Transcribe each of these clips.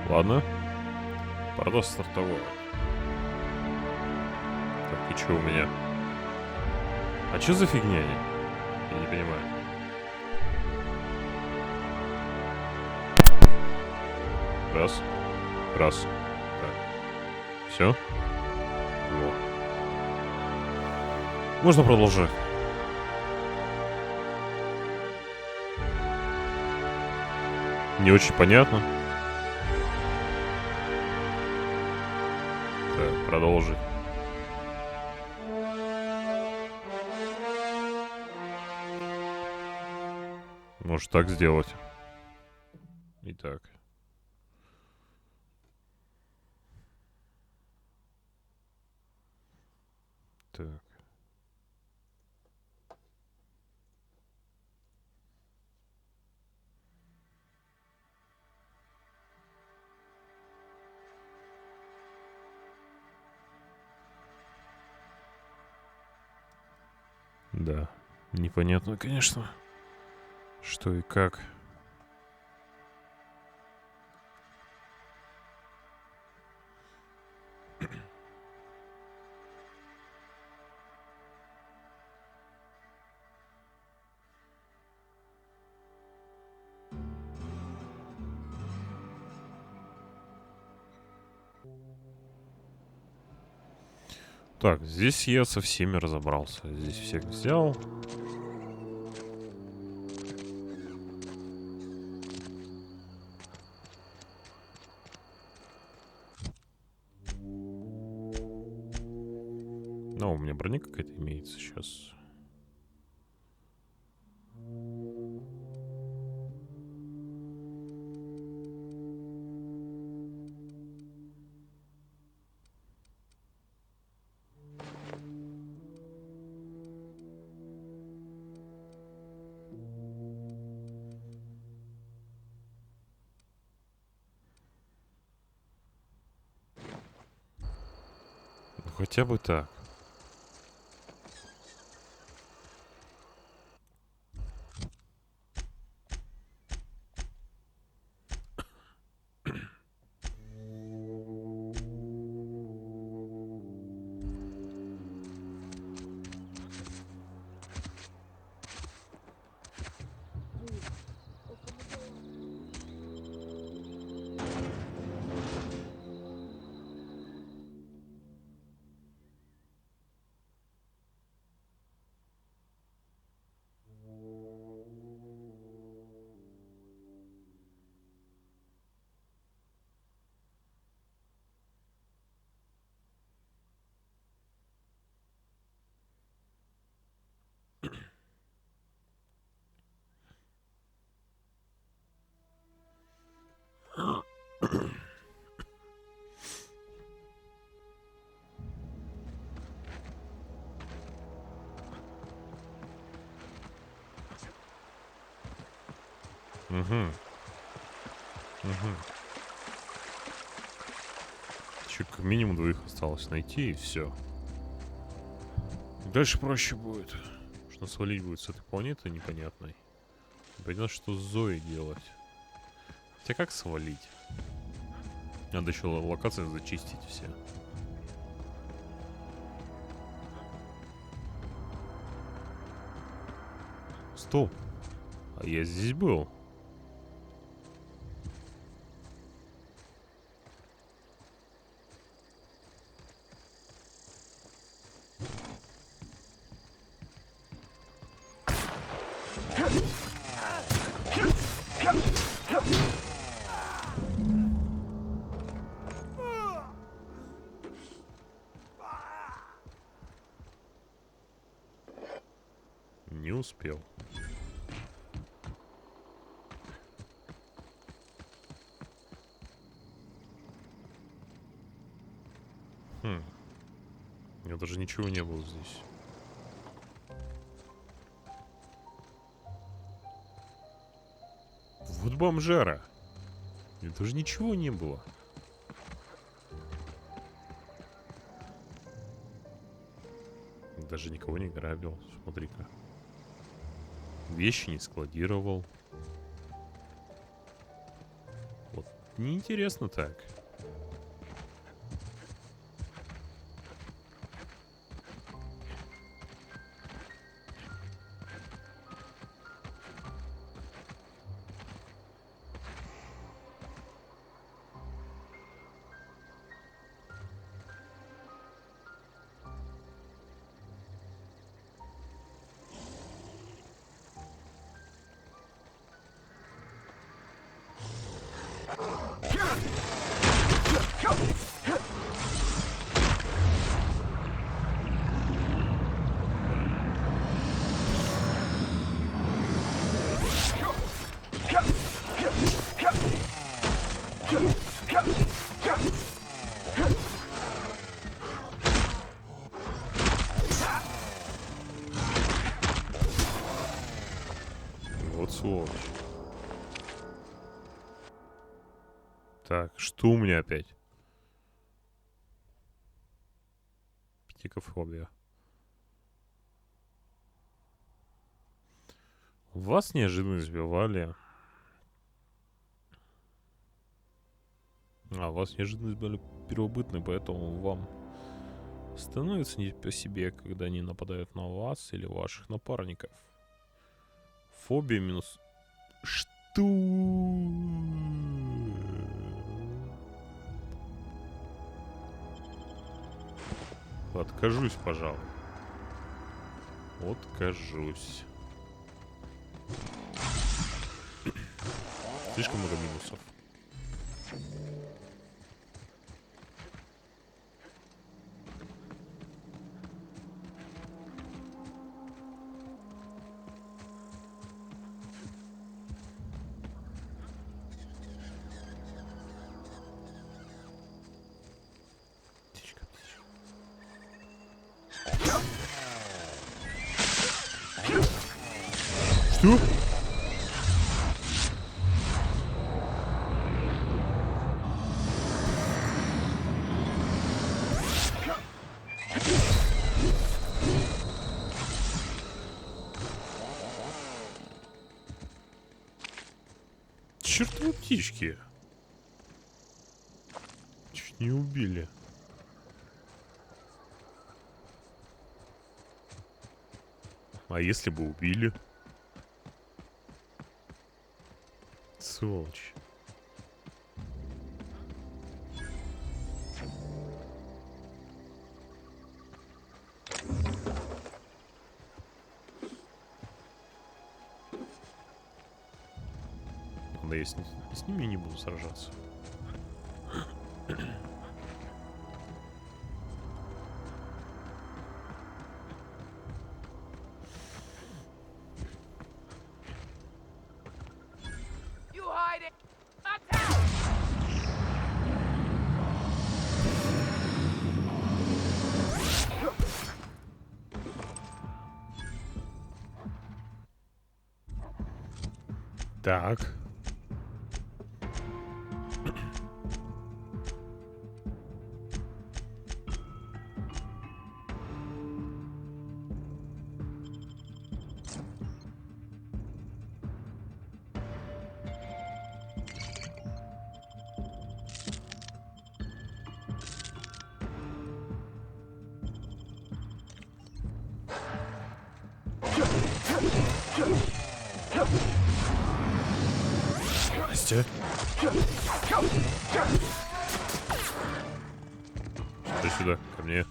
Ладно. Пора стартовать. Так, и что у меня? А что за фигня? Я не понимаю. Раз. Раз. Так. Все? Во. Можно продолжать. Не очень понятно. Так, продолжить. Может так сделать. Итак. Так. Да, непонятно, конечно, что и как. Так, здесь я со всеми разобрался. Здесь всех взял. Ну, у меня броня какая-то имеется сейчас. Ну, хотя бы так. Угу. Угу. Еще как минимум двоих осталось найти, и все. Дальше проще будет. Что свалить будет с этой планеты непонятной. Понятно, что с Зоей делать. Хотя как свалить? Надо еще локации зачистить все. Стоп. А я здесь был. Не успел. Хм. У меня даже ничего не было здесь. Вот бомжара. У меня даже ничего не было. Даже никого не грабил. Смотри-ка. Вещи не складировал. Вот Неинтересно так. Вот сволочь. Так, что у меня опять? Пятикофобия. Вас неожиданно избивали. Вас неожиданно избивали первобытные, поэтому вам становится не по себе, когда они нападают на вас или ваших напарников. Фобия минус... Что? Откажусь, пожалуй. Откажусь. Слишком много минусов. Птичка, птичка. Что? Чертовы птички. Чуть не убили. А если бы убили? Сволочь. Да я с ними не буду сражаться. Так. Настя? Что сюда? Ко мне.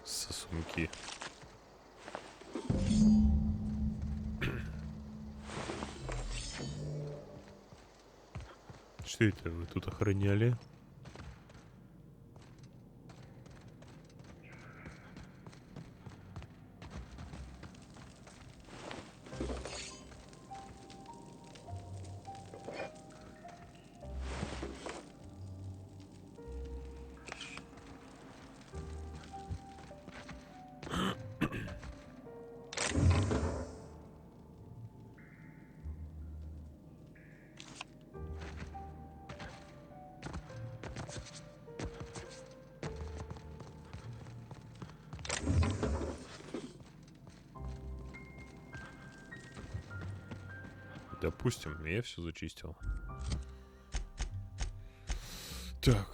Сосунки. Что это вы тут охраняли? Допустим, я все зачистил. Так.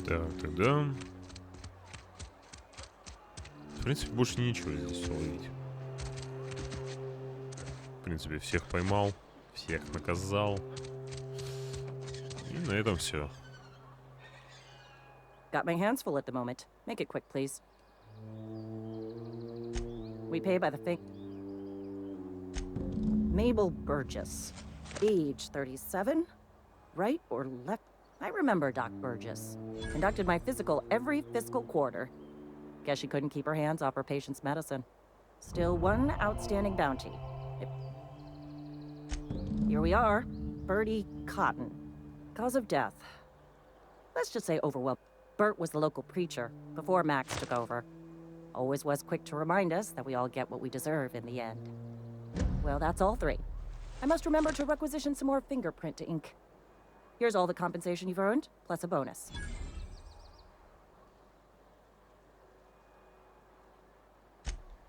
Так, тогда... В принципе, больше ничего здесь ловить. В принципе, всех поймал, всех наказал. И на этом все. Got my hands full at the moment. Make it quick, please. We pay by the thing. Mabel Burgess. Age 37? Right or left? I remember Doc Burgess. Conducted my physical every fiscal quarter. Guess she couldn't keep her hands off her patient's medicine. Still one outstanding bounty. Here we are. Bertie Cotton. Cause of death. Let's just say overwhelmed. Bert was the local preacher before Max took over. Always was quick to remind us that we all get what we deserve in the end. Well, that's all three. I must remember to requisition some more fingerprint ink. Here's all the compensation you've earned, plus a bonus.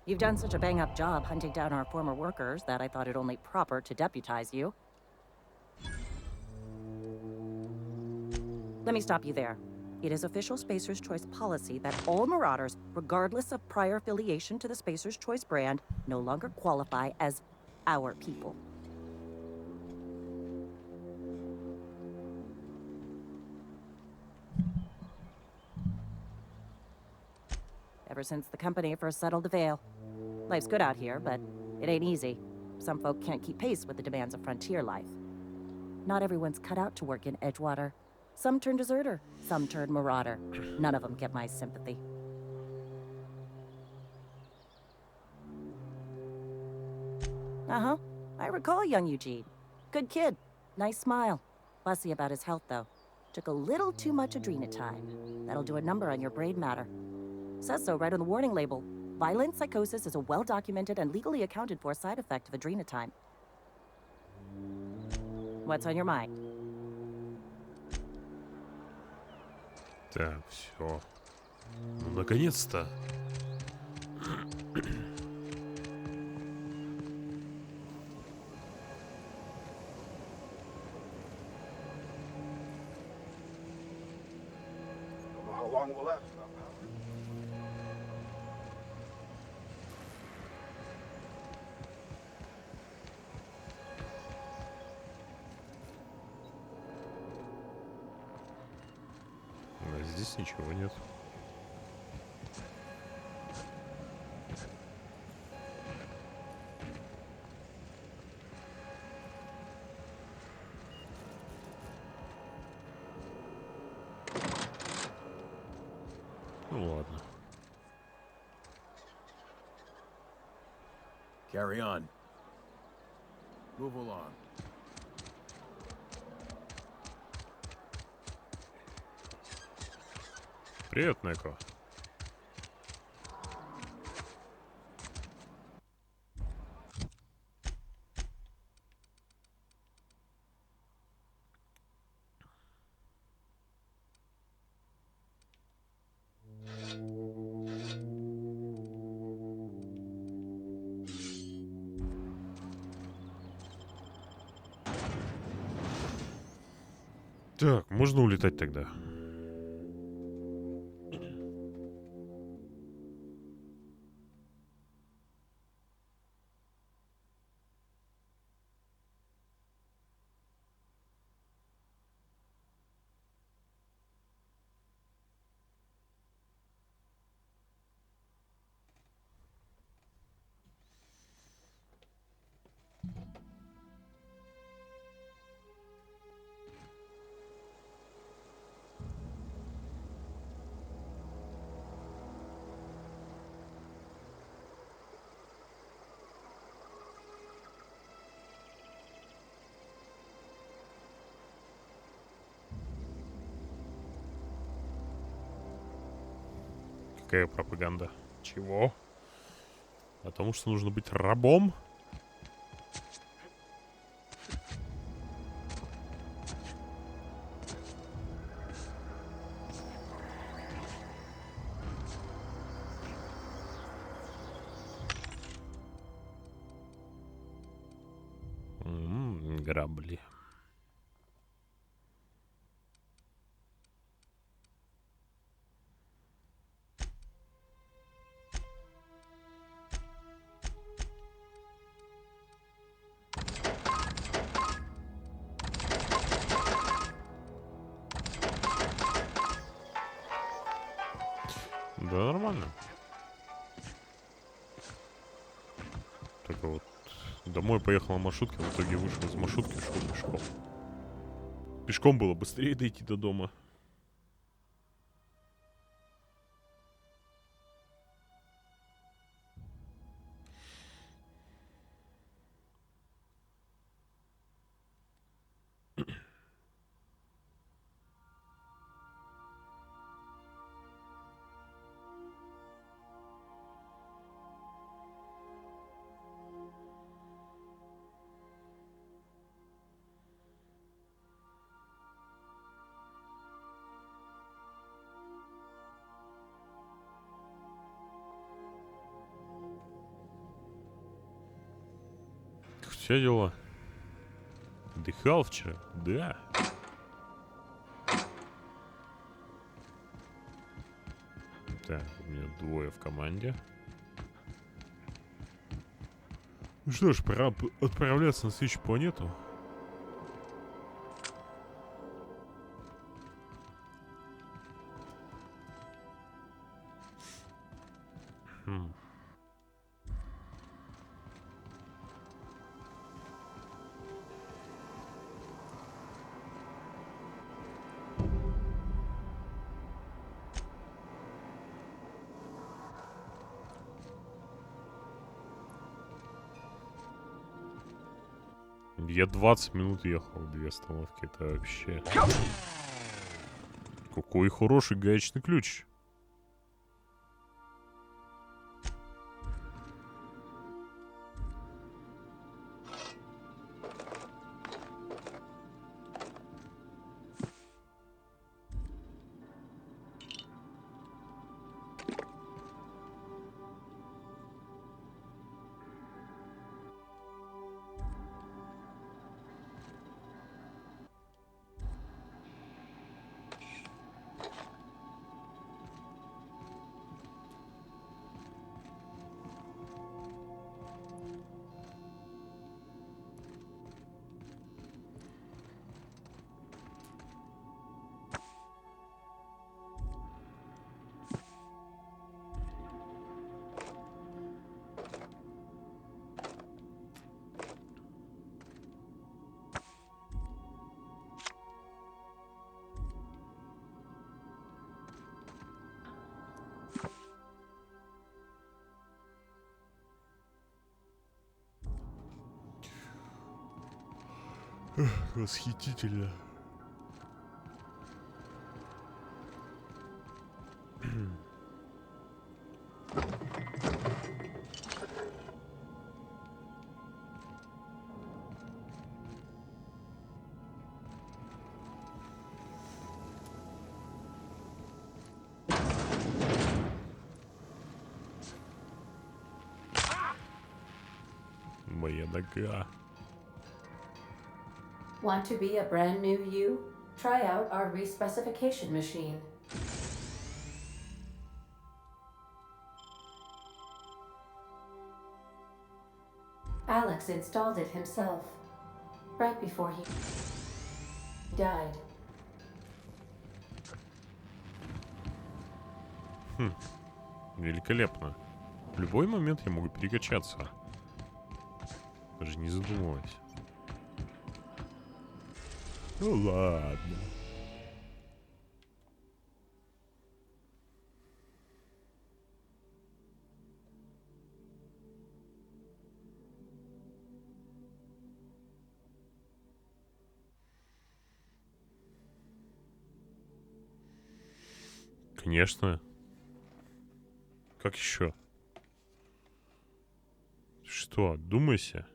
You've done such a bang-up job hunting down our former workers that I thought it only proper to deputize you. Let me stop you there. It is official Spacer's Choice policy that all Marauders, regardless of prior affiliation to the Spacer's Choice brand, no longer qualify as our people. Ever since the company first settled the Veil. Life's good out here, but it ain't easy. Some folk can't keep pace with the demands of frontier life. Not everyone's cut out to work in Edgewater. Some turn deserter, some turn marauder. None of them get my sympathy. Uh-huh. I recall young Eugene. Good kid. Nice smile. Fussy about his health, though. Took a little too much adrenatime. That'll do a number on your brain matter. Says so right on the warning label. Violent psychosis is a well-documented and legally accounted for side effect of adrenatime. What's on your mind? Так, все. Ну, наконец-то. How long will that? А здесь ничего нет. Ну ладно. Carry on. Move along. Привет, Неко. Так, можно улетать тогда. Какая пропаганда? Чего? О том, что нужно быть рабом? Грабли. Да, нормально. Так вот, домой поехала маршрутка, в итоге вышел из маршрутки, шел пешком. Пешком было быстрее дойти до дома. Все дела. Отдыхал вчера? Да. Так, у меня двое в команде. Ну что ж, пора отправляться на следующую планету. Хм. Я 20 минут ехал, 2 остановки. Это вообще... Какой хороший гаечный ключ. Восхитительно. Моя нога. Want to be a brand new you? Try out our respecification machine. Alex installed it himself, right before he died. Великолепно. В любой момент я могу перекачаться. Даже не задумываясь. Ну ладно. Конечно. Как еще? Что? Думайся.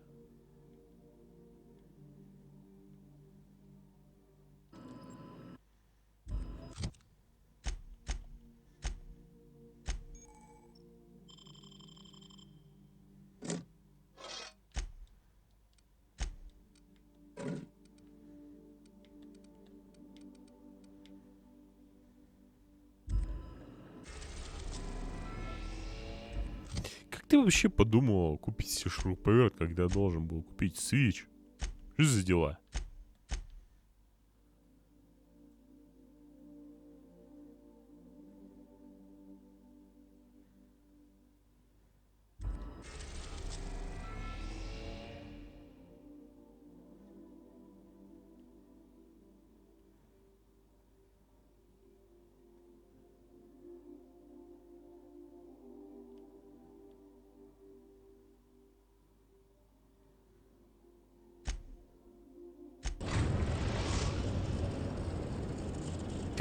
Как ты вообще подумал купить себе шуруповерт, когда должен был купить свич? Что за дела?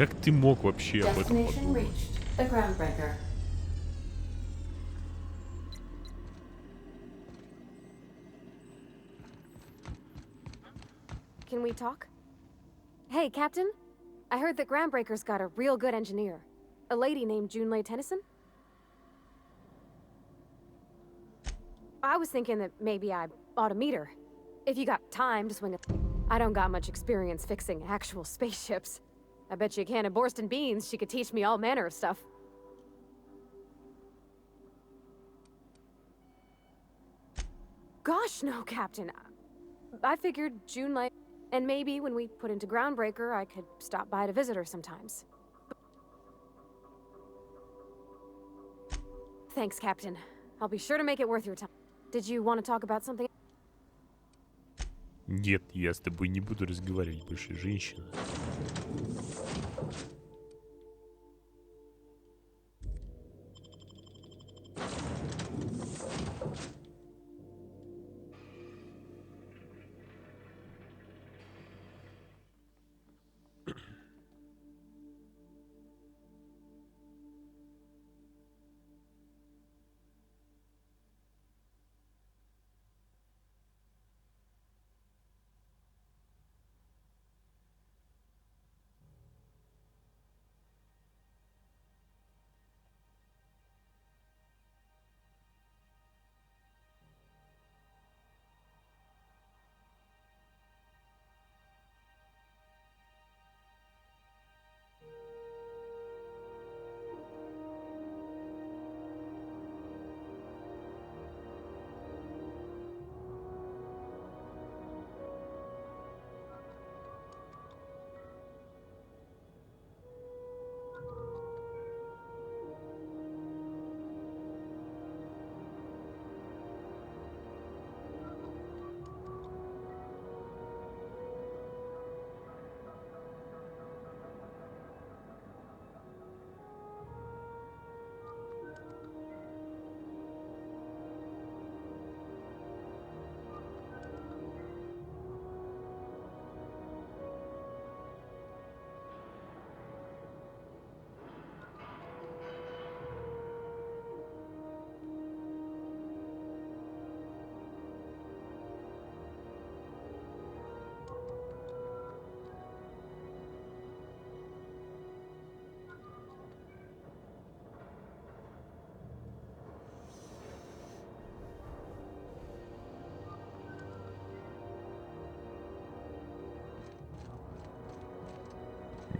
Как ты мог вообще об этом Destination подумать? reached. The groundbreaker. Can we talk? Hey, Captain. I heard that Groundbreaker's got a real good engineer. A lady named Junlei Tennyson? I was thinking that maybe I ought to meet her. If you got time to swing a... I don't got much experience fixing actual spaceships. I bet you a can of Borston beans she could teach me all manner of stuff. Gosh, no, Captain. I figured Junlei... And maybe when we put into Groundbreaker, I could stop by to visit her sometimes. Thanks, Captain. I'll be sure to make it worth your time. Did you want to talk about something? Нет, я с тобой не буду разговаривать больше, женщина.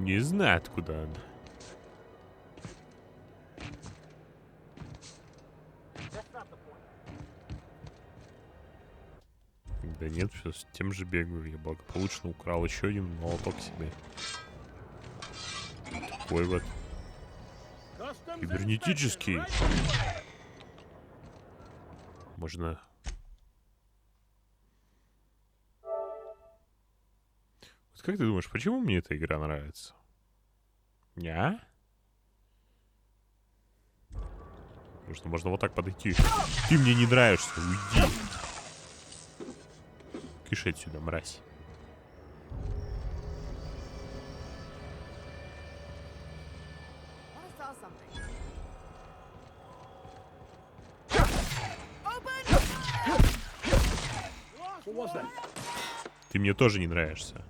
Не знаю, откуда она. Да нет, все с тем же бегаю. Я благополучно украл еще один молоток себе. Такой вот. Кибернетический. Можно... Вот как ты думаешь, почему мне эта игра нравится? А? Потому что можно вот так подойти. Ты мне не нравишься, уйди. Кыш отсюда, мразь. Ты мне тоже не нравишься.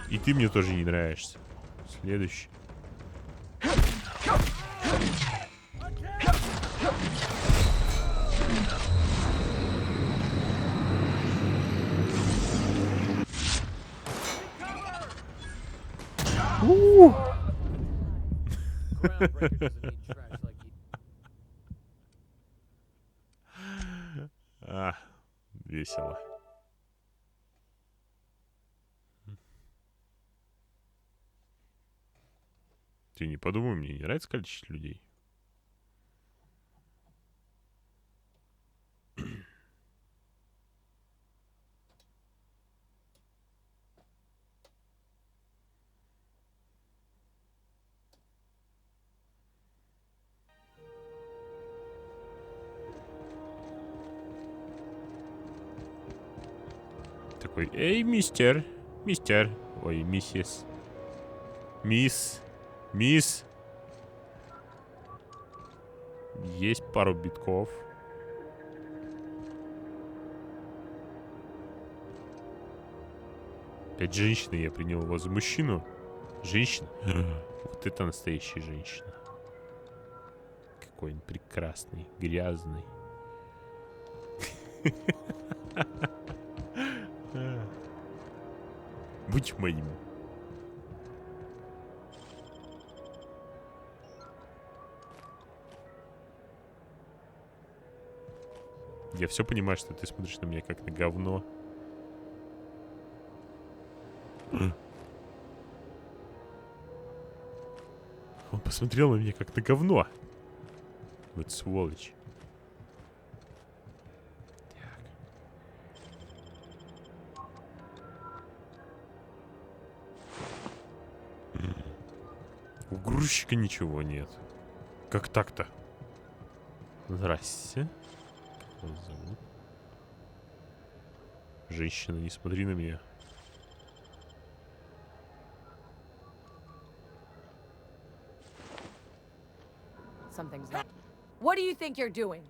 И ты мне тоже не нравишься. Следующий. А, весело. Ты не подумай, мне не нравится количество людей. Такой, эй, мистер, мистер, ой, миссис, мисс, есть пару битков. Опять женщина, я принял его за мужчину. Женщина? Вот это настоящая женщина. Какой он прекрасный, грязный. Будь моим. Я все понимаю, что ты смотришь на меня как на говно. Он посмотрел на меня как на говно. Вот сволочь. У грузчика ничего нет. Как так-то? Здрасте. Как вас зовут? Женщина, не смотри на меня. Something's not. What do you think you're doing?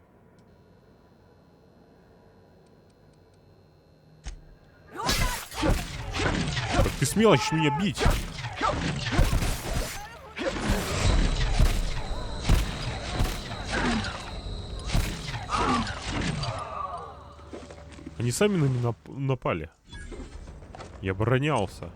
Как ты смела еще меня бить? Они сами на меня напали. Я оборонялся.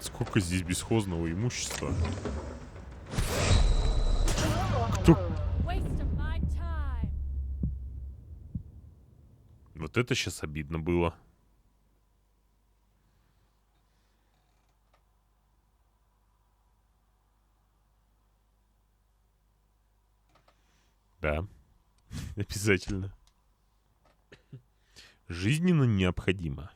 Сколько здесь бесхозного имущества? Кто? Вот это сейчас обидно было. Да, обязательно. Жизненно необходимо.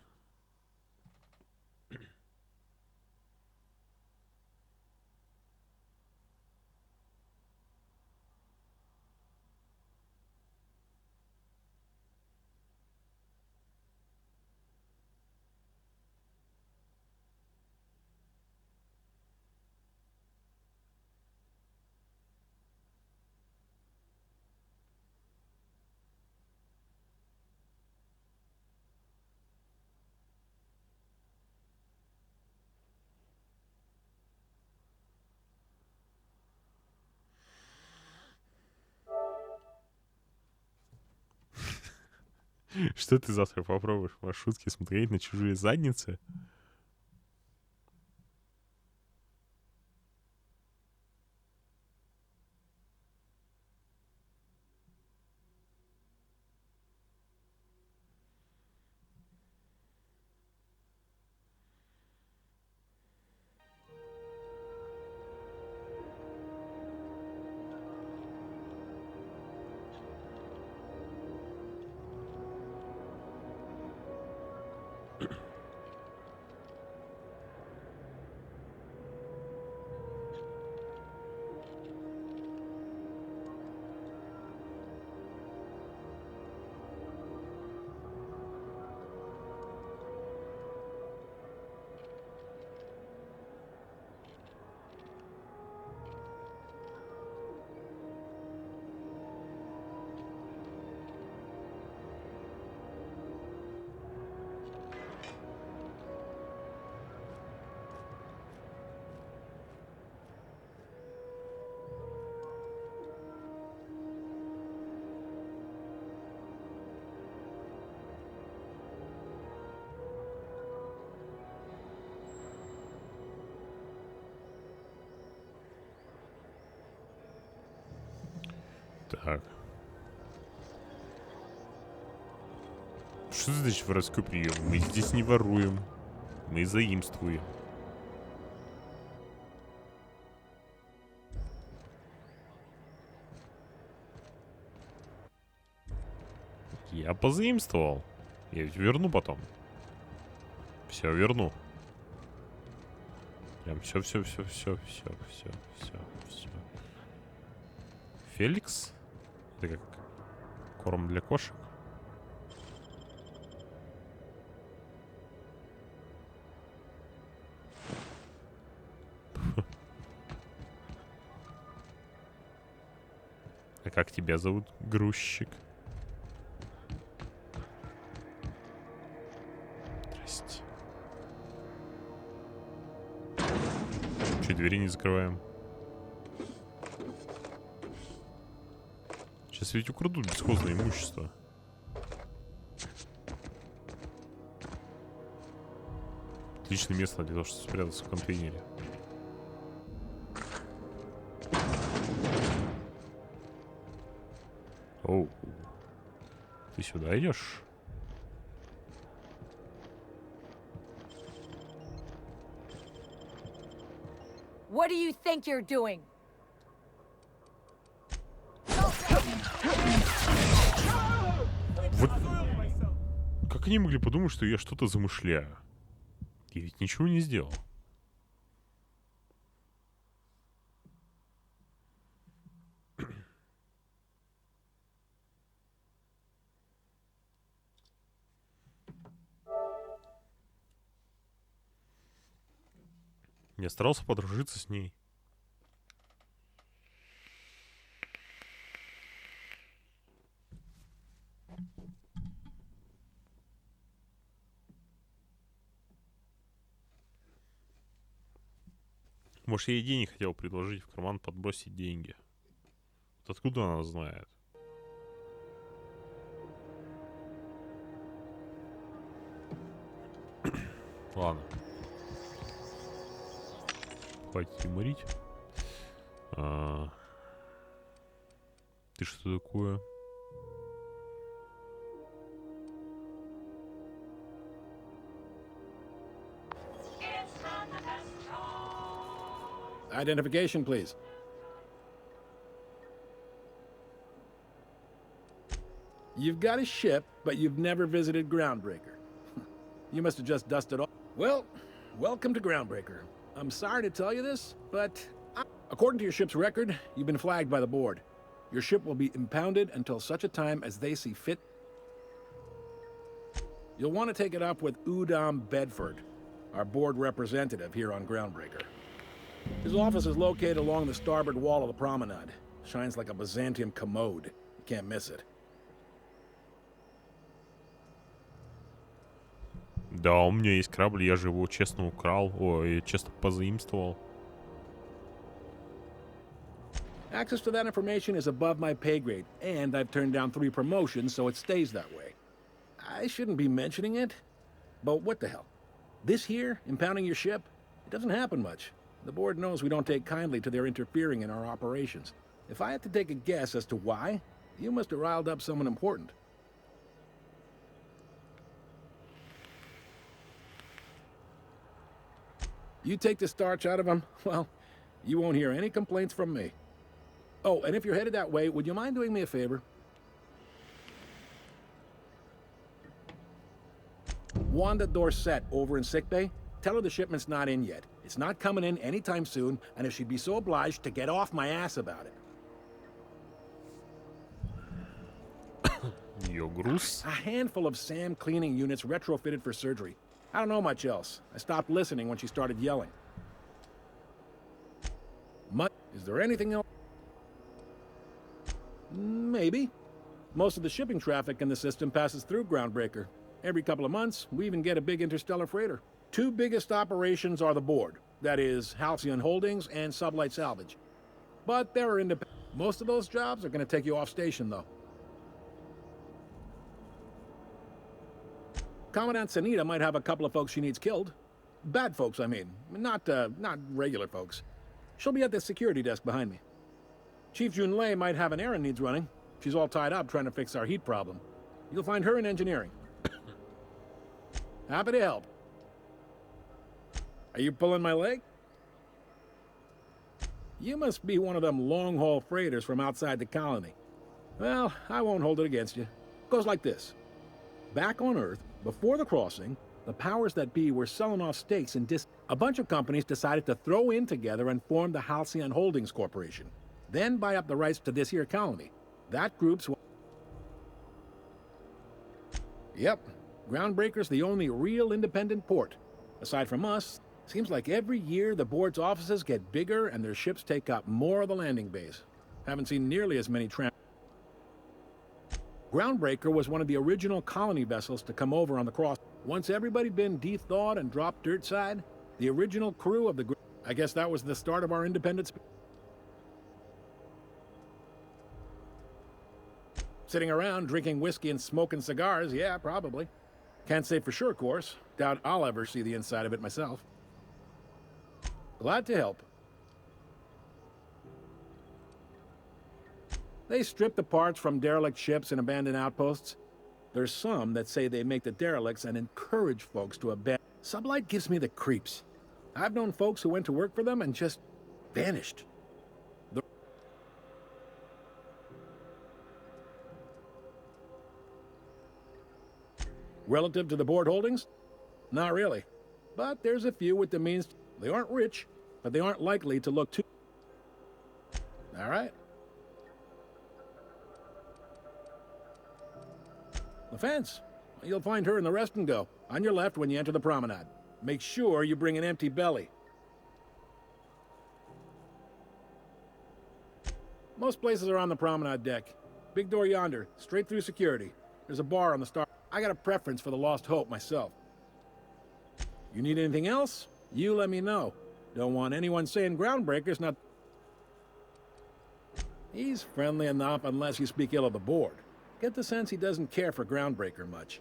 Что ты завтра попробуешь в маршрутке смотреть на чужие задницы? Так. Что значит воровской прием? Мы здесь не воруем. Мы заимствуем. Я позаимствовал. Я ведь верну потом. Все верну. Прям все. Феликс? Это как корм для кошек? А как тебя зовут, грузчик? Здрасте. Че, двери не закрываем? Сейчас ведь украдут бесхозное имущество. Отличное место для того, чтобы спрятаться в контейнере. Оу. Ты сюда идешь? What do you think you're doing? Вот как они могли подумать, что я что-то замышляю? Я ведь ничего не сделал. Я старался подружиться с ней. Может, я ей денег хотел предложить в карман, подбросить деньги. Вот откуда она знает? Ладно. Хватит юморить. Ты что такое? Identification, please. You've got a ship, but you've never visited Groundbreaker. You must have just dusted off. Well, welcome to Groundbreaker. I'm sorry to tell you this, but according to your ship's record, you've been flagged by the board. Your ship will be impounded until such a time as they see fit. You'll want to take it up with Udom Bedford, our board representative here on Groundbreaker. His office is located along the starboard wall of the promenade. Shines like a Byzantium commode. You can't miss it. Да, у меня есть корабль, я же его честно украл. Ой, честно позаимствовал. Access to that information is above my pay grade, and I've turned down 3 promotions, so it stays that way. I shouldn't be mentioning it, but what the hell? This here, impounding your ship, it doesn't happen much. The board knows we don't take kindly to their interfering in our operations. If I had to take a guess as to why, you must have riled up someone important. You take the starch out of them, well, you won't hear any complaints from me. Oh, and if you're headed that way, would you mind doing me a favor? Wanda Dorset over in sickbay, tell her the shipment's not in yet. It's not coming in anytime soon, and if she'd be so obliged to get off my ass about it. Ее груз. A handful of SAM cleaning units retrofitted for surgery. I don't know much else. I stopped listening when she started yelling. Is there anything else? Maybe. Most of the shipping traffic in the system passes through Groundbreaker. Every couple of months, we even get a big interstellar freighter. 2 biggest operations are the board. That is, Halcyon Holdings and Sublight Salvage. But there are independent. Most of those jobs are going to take you off station, though. Commandant Sanita might have a couple of folks she needs killed. Bad folks, I mean. Not regular folks. She'll be at the security desk behind me. Chief Junlei might have an errand needs running. She's all tied up trying to fix our heat problem. You'll find her in engineering. Happy to help. Are you pulling my leg? You must be one of them long-haul freighters from outside the colony. Well, I won't hold it against you. Goes like this. Back on Earth, before the crossing, the powers that be were selling off stakes in a bunch of companies decided to throw in together and form the Halcyon Holdings Corporation. Then buy up the rights to this here colony. That group's... Yep. Groundbreaker's the only real independent port. Aside from us, seems like every year the board's offices get bigger and their ships take up more of the landing bays. Haven't seen nearly as many Groundbreaker was one of the original colony vessels to come over on the cross. Once everybody been de-thawed and dropped dirt side, the original crew of the... I guess that was the start of our independence. Sitting around drinking whiskey and smoking cigars, yeah, probably. Can't say for sure, of course. Doubt I'll ever see the inside of it myself. Glad to help. They strip the parts from derelict ships and abandoned outposts. There's some that say they make the derelicts and encourage folks to abandon. Sublight gives me the creeps. I've known folks who went to work for them and just vanished. Relative to the board holdings? Not really. But there's a few with the means. They aren't rich, but they aren't likely to look too... All right. The fence. You'll find her in the rest and go. On your left when you enter the promenade. Make sure you bring an empty belly. Most places are on the promenade deck. Big door yonder, straight through security. There's a bar on the start. I got a preference for the Lost Hope myself. You need anything else? You let me know. Don't want anyone saying Groundbreaker's not... He's friendly enough unless you speak ill of the board. Get the sense he doesn't care for Groundbreaker much.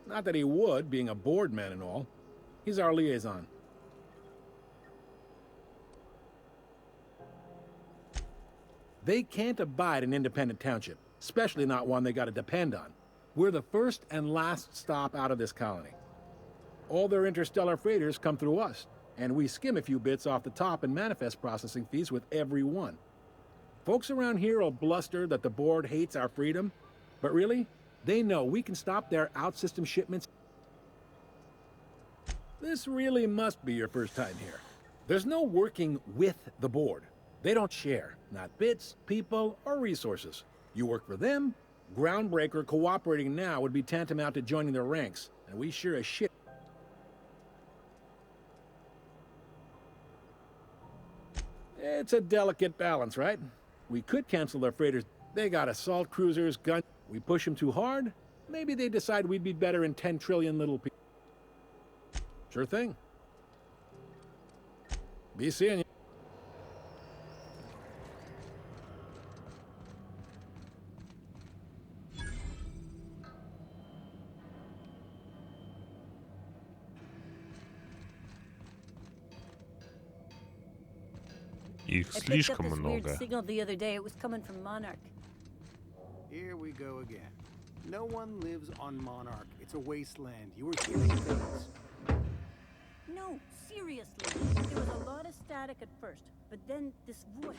Not that he would, being a board man and all. He's our liaison. They can't abide an independent township, especially not one they gotta depend on. We're the first and last stop out of this colony. All their interstellar freighters come through us, and we skim a few bits off the top in manifest processing fees with every one. Folks around here will bluster that the board hates our freedom, but really, they know we can stop their out-system shipments. This really must be your first time here. There's no working with the board. They don't share, not bits, people, or resources. You work for them. Groundbreaker cooperating now would be tantamount to joining their ranks, and we sure as shit. It's a delicate balance, right? We could cancel their freighters. They got assault cruisers, guns. We push them too hard, maybe they decide we'd be better in 10 trillion little people. Sure thing. Be seeing you. Их I picked up слишком this weird много. signal the other day. It was coming from Monarch. Here we go again. No one lives on Monarch. It's a wasteland. You were hearing things. No, seriously. There was a lot of static at first, but then this voice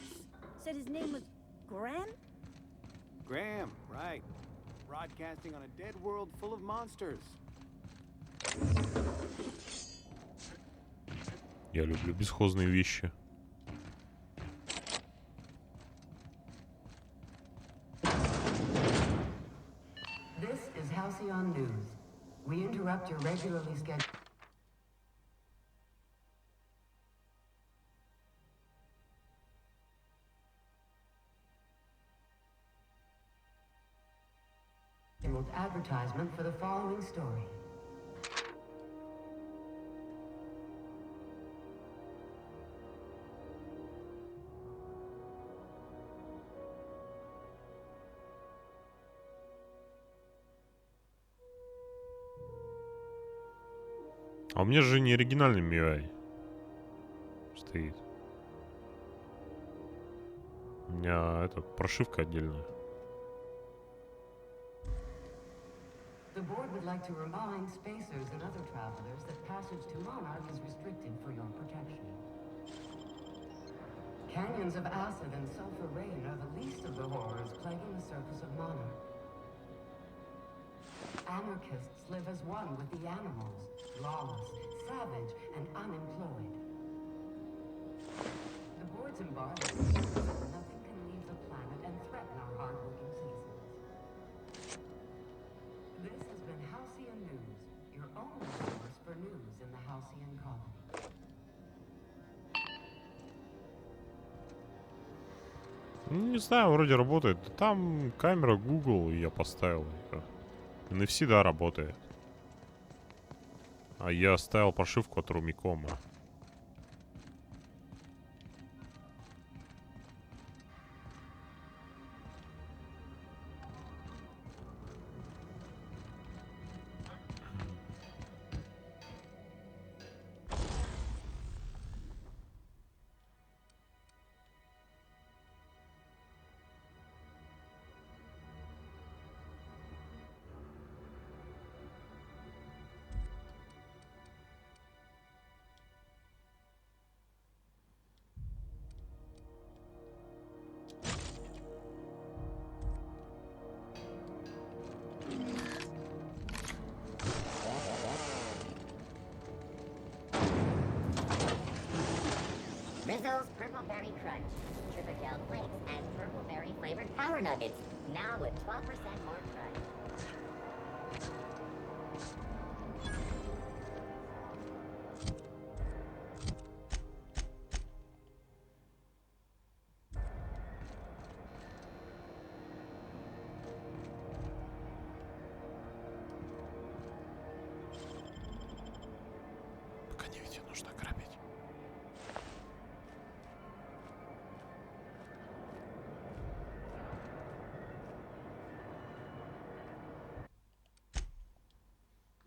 said his name was Graham? Graham, right. Broadcasting on a dead world full of monsters. Я люблю бесхозные вещи. This is Halcyon News. We interrupt your regularly scheduled... advertisement for the following story. А у меня же не оригинальный MIUI стоит. У меня это прошивка отдельная. The board would like to remind spacers and other travelers that passage to Monarch is restricted for your protection. Canyons of acid and sulfur rain are the least of the horrors plaguing the surface of Monarch. Anarchists live as one with the animals, lawless, savage, and unemployed. The board's embargo says that nothing can leave the planet and threaten our hardworking citizens. This has been Halcyon News, your only source for news in the Halcyon colony. Не знаю, вроде работает. Там камера Google, и я поставил ее. NFC, да, работает. А я оставил прошивку от Румикома. Rizzo's Purple Berry Crunch, Triple Gel Flakes, and Purple Berry flavored Power Nuggets, now with 12% more crunch. Пока не видите, нужно грабить.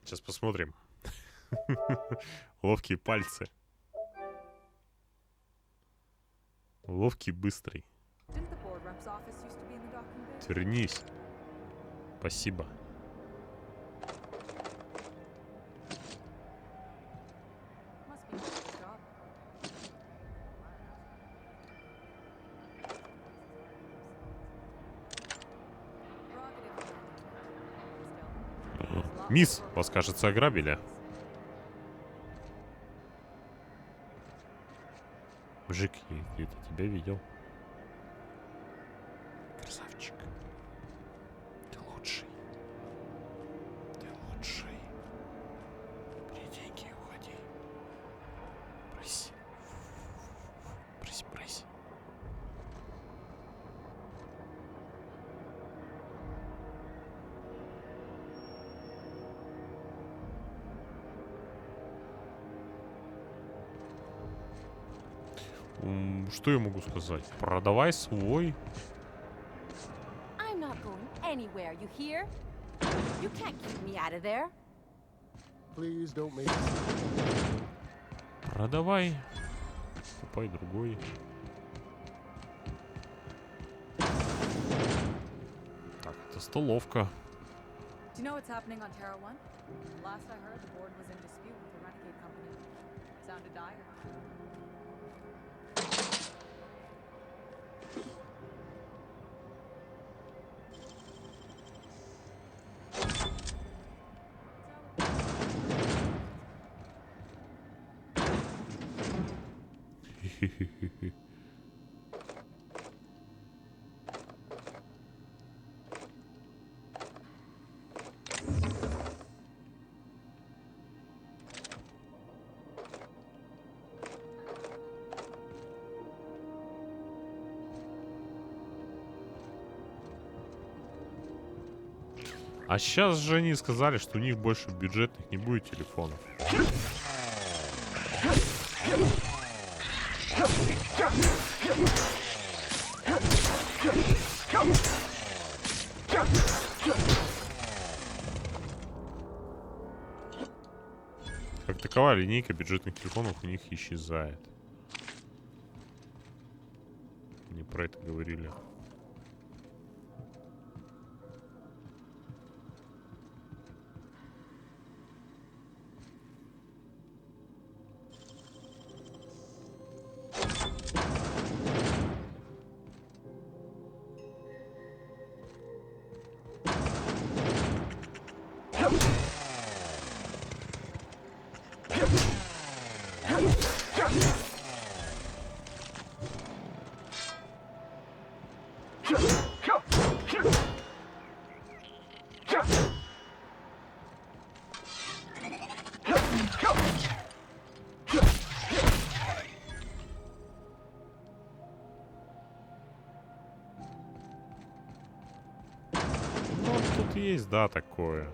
Сейчас посмотрим. Ловкие пальцы. Ловкий, быстрый. Вернись. Спасибо. Мисс, вас, кажется, ограбили. Мужик, я где-то тебя видел. Красавчик. Ты лучший. Ты лучший. Бери деньги и уходи. Проси. Проси, проси. Что я могу сказать? Продавай свой. I'm not going anywhere, you hear? You can't keep me out of there. Please don't make Продавай. Купай другой. Так, это столовка. Do you know what's happening on Terra 1? Last I heard, the board was in dispute with the Renegade Company. Sounded dire. А сейчас же они сказали, что у них больше бюджетных не будет телефонов. Как таковая линейка бюджетных телефонов у них исчезает. про это говорили. Ну, тут есть, да, такое.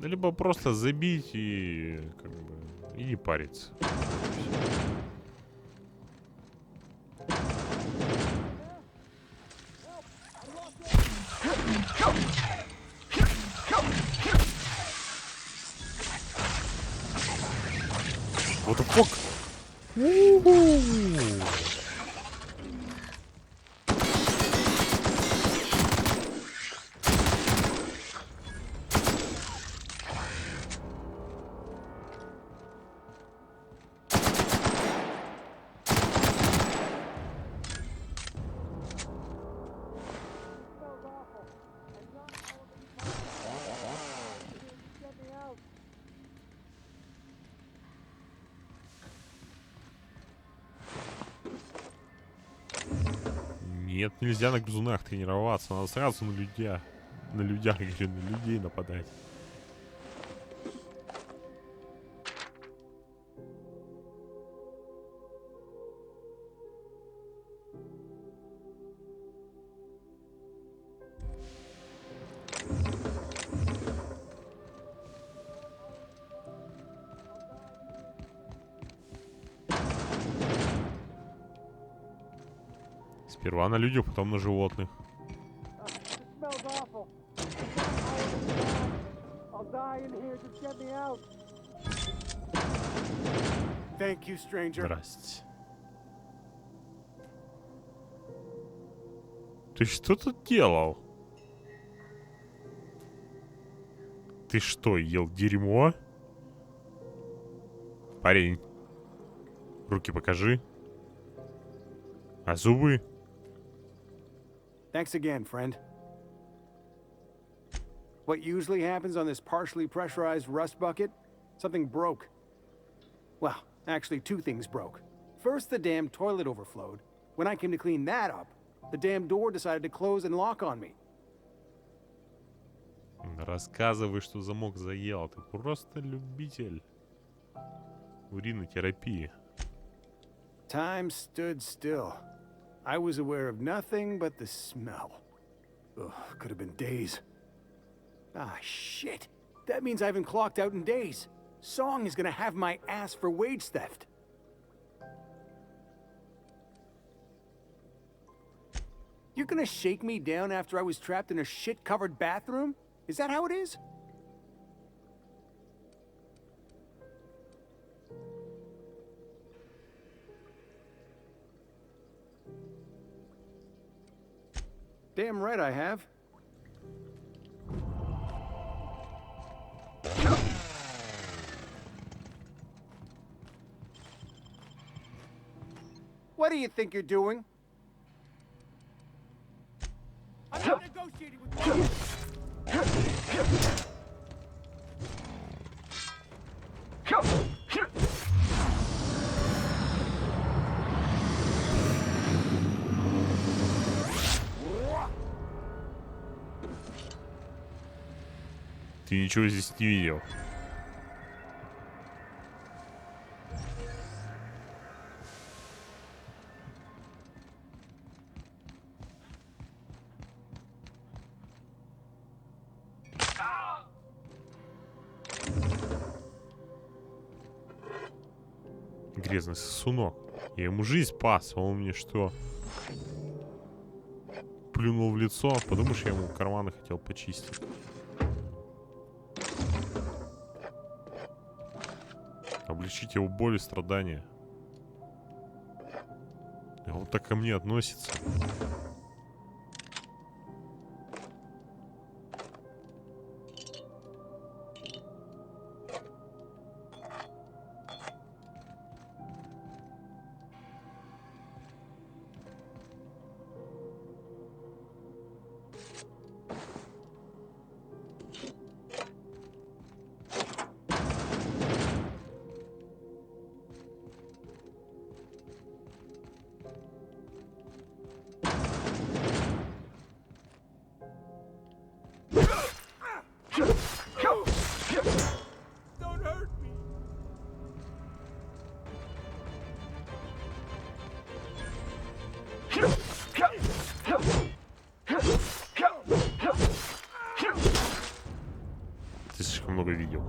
Либо просто забить и как бы и не париться. What the fuck? Нет, нельзя на грызунах тренироваться, надо сразу на людях. На людях, я говорю, на людей нападать. Сперва на людях, потом на животных. Thank you, stranger. Здрасте. Ты что тут делал? Ты что, ел дерьмо? Парень, руки покажи. А зубы? Thanks again, friend. What usually happens on this partially pressurized rust bucket? Something broke. Well, actually, two things broke. First, the damn toilet overflowed. When I came to clean that up, the damn door decided to close and lock on me. Рассказывай, что замок заел. Ты просто любитель уринотерапии. Time stood still. I was aware of nothing but the smell. Ugh, could have been days. Ah, shit. That means I haven't clocked out in days. Song is gonna have my ass for wage theft. You're gonna shake me down after I was trapped in a shit-covered bathroom? Is that how it is? Damn right I have. What do you think you're doing? I'm not negotiating with you. Ты ничего здесь не видел. Грязный сосунок. Я ему жизнь спас, а он мне что? Плюнул в лицо. Подумаешь, я ему карманы хотел почистить. облегчить его боль и страдания. И он так ко мне относится. Ты слишком много видел.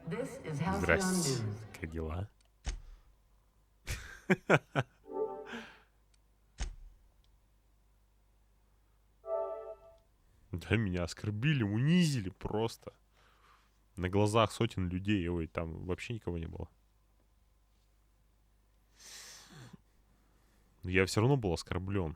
This is Halcyon Здрасте. News. Как дела? Да, меня оскорбили, унизили просто. На глазах сотен людей. Ой, там вообще никого не было. Но я все равно был оскорблен.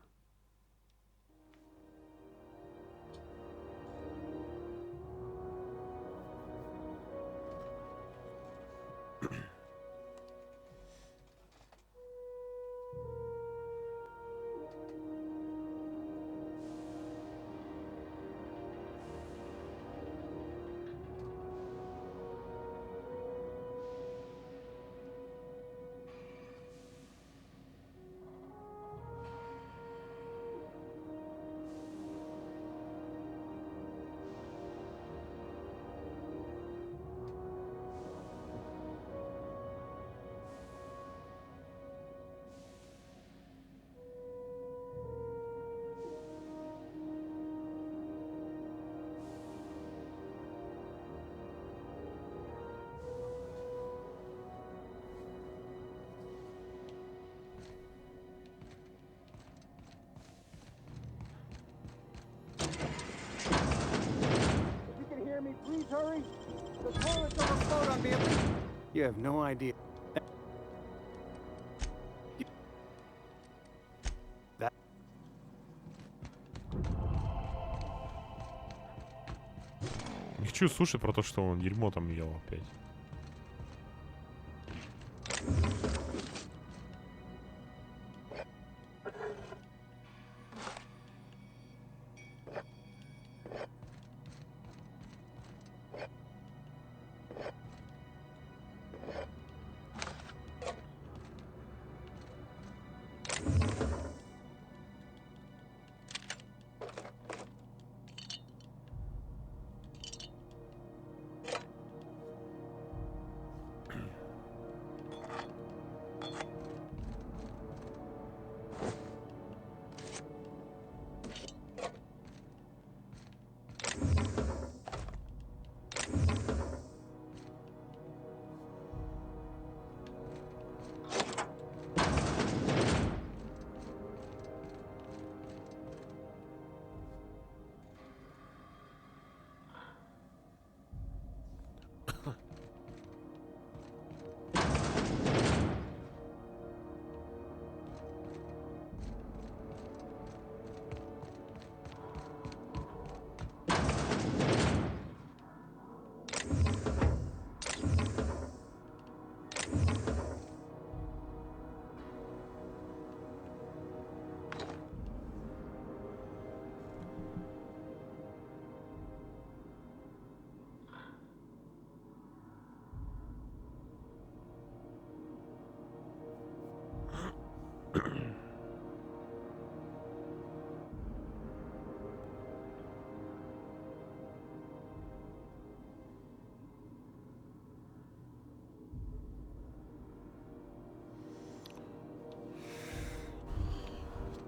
You have no idea. Не хочу слушать про то, что он дерьмо там ел опять.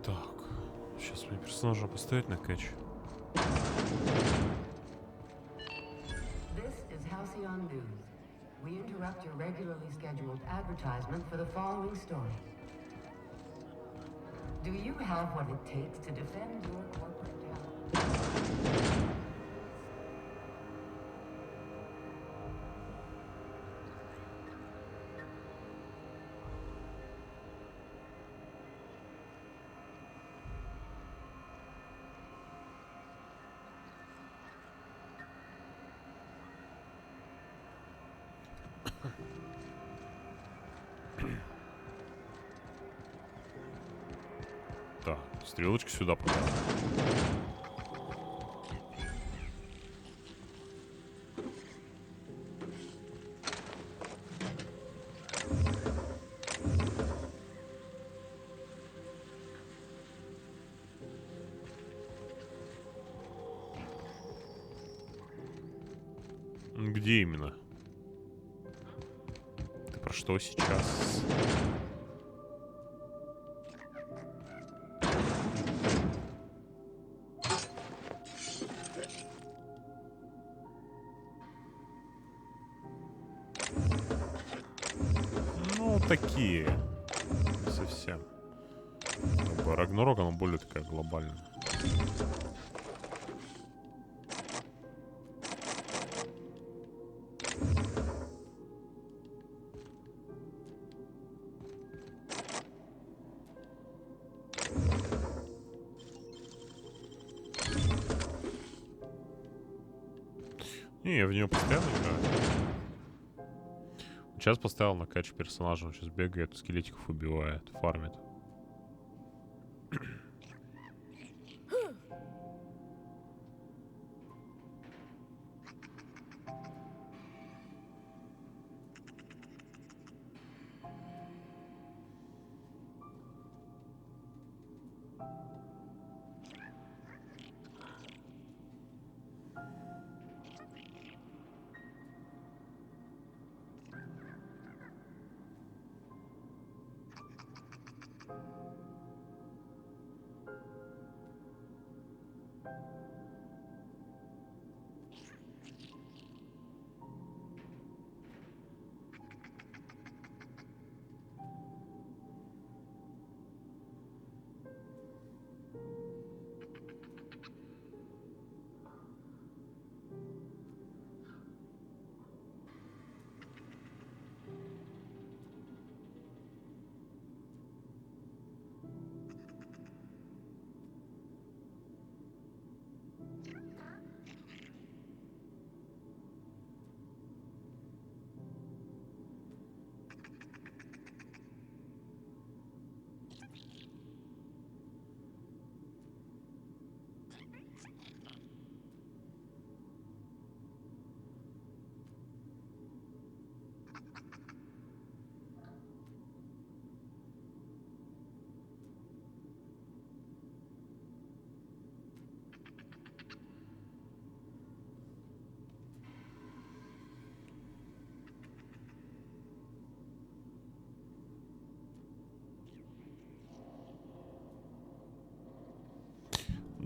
Так, сейчас мне персонажа поставить на кэч. This is Halcyon News. We interrupt your regularly scheduled advertisement for the following story. Do you have what it takes to defend your corporate Так, стрелочка сюда пока. Где именно? Ты про что сейчас? Ну, такие. Не совсем. Как бы Рагнарок, она более такая глобальная. Не, я в нее постоянно играю. Сейчас поставил на кач персонажа, он сейчас бегает, скелетиков убивает, фармит.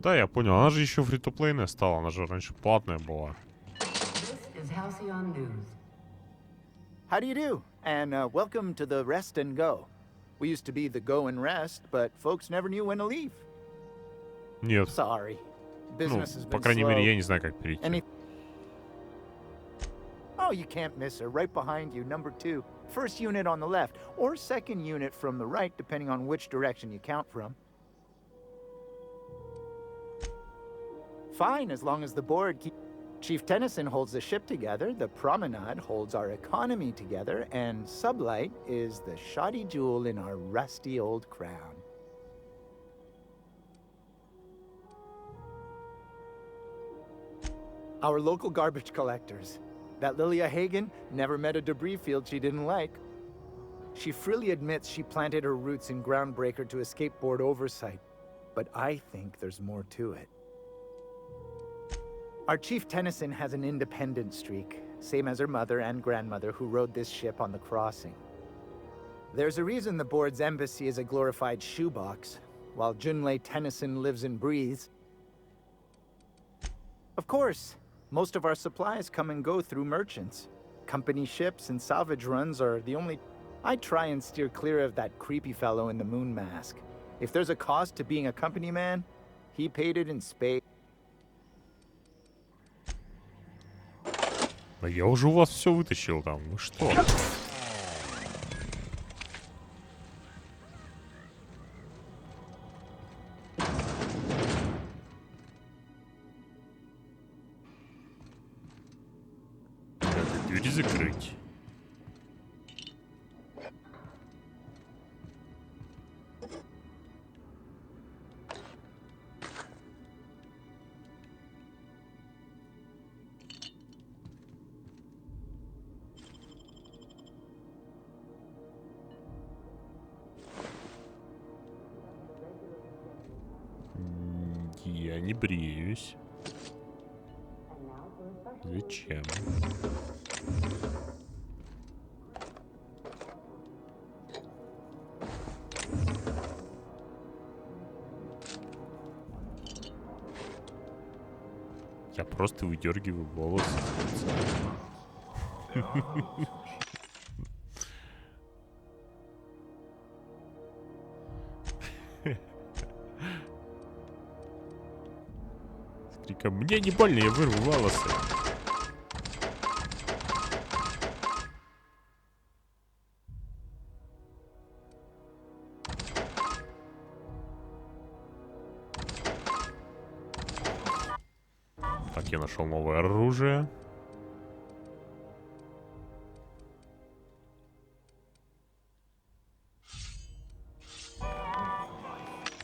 Да, я понял. Она же еще фри-то-плейная стала. Она же раньше платная была. How do you do? And welcome to the Rest and Go. We used to be the Go and Rest, but folks never knew when to leave. Нет. Sorry. Ну, Business has по been крайней slow. мере, я не знаю, как перейти. Oh, you can't miss her. Right behind you, number 2. First unit on the left, or second unit from the right, depending on which direction you count from. Fine, as long as the board keeps... Chief Tennyson holds the ship together, the Promenade holds our economy together, and Sublight is the shoddy jewel in our rusty old crown. Our local garbage collectors. That Lilia Hagen never met a debris field she didn't like. She freely admits she planted her roots in Groundbreaker to escape board oversight, but I think there's more to it. Our Chief Tennyson has an independent streak, same as her mother and grandmother who rode this ship on the crossing. There's a reason the board's embassy is a glorified shoebox, while Junlei Tennyson lives and breathes. Of course, most of our supplies come and go through merchants. Company ships and salvage runs are the only... I try and steer clear of that creepy fellow in the moon mask. If there's a cost to being a company man, he paid it in spades. Да я уже у вас все вытащил там. Вы что? Надо двери закрыть. Я не бреюсь. Зачем? Я просто выдергиваю волосы с лица. С криком «Мне не больно, я вырву волосы!» Так, я нашел новое оружие.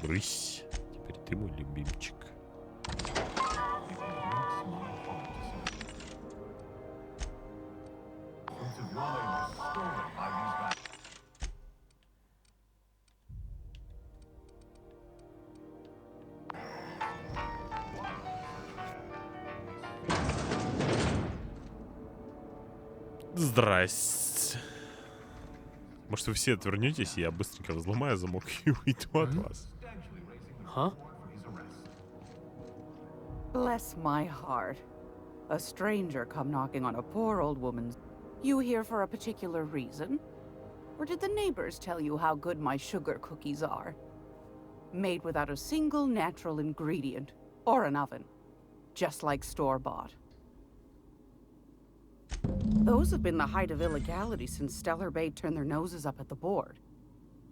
Брысь. Теперь ты мой любимчик. Здрасте. Может, вы все отвернетесь, и я быстренько взломаю замок и уйду от вас. Huh? Bless my heart. A stranger come knocking on a poor old woman's... You here for a particular reason? Or did the neighbors tell you how good my sugar cookies are? Made without a single natural ingredient, or an oven. Just like store-bought. Those have been the height of illegality since Stellar Bay turned their noses up at the board.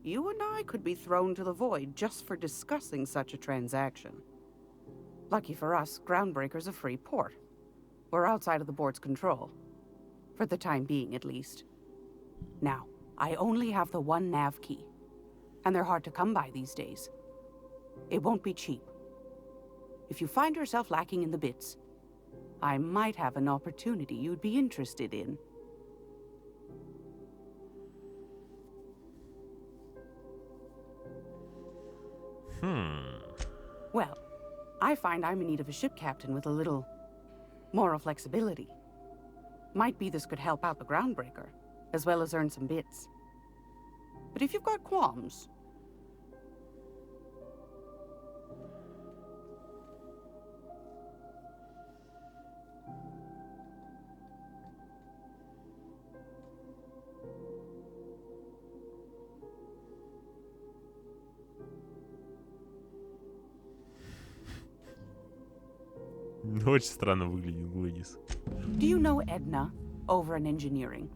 You and I could be thrown to the void just for discussing such a transaction. Lucky for us, Groundbreaker's a free port. We're outside of the board's control. For the time being, at least. Now, I only have the one nav key. And they're hard to come by these days. It won't be cheap. If you find yourself lacking in the bits, I might have an opportunity you'd be interested in. Well, I find I'm in need of a ship captain with a little moral flexibility. Might be this could help out the Groundbreaker, as well as earn some bits. But if you've got qualms... Очень странно выглядит Глэдис. Do you know Edna, over in engineering?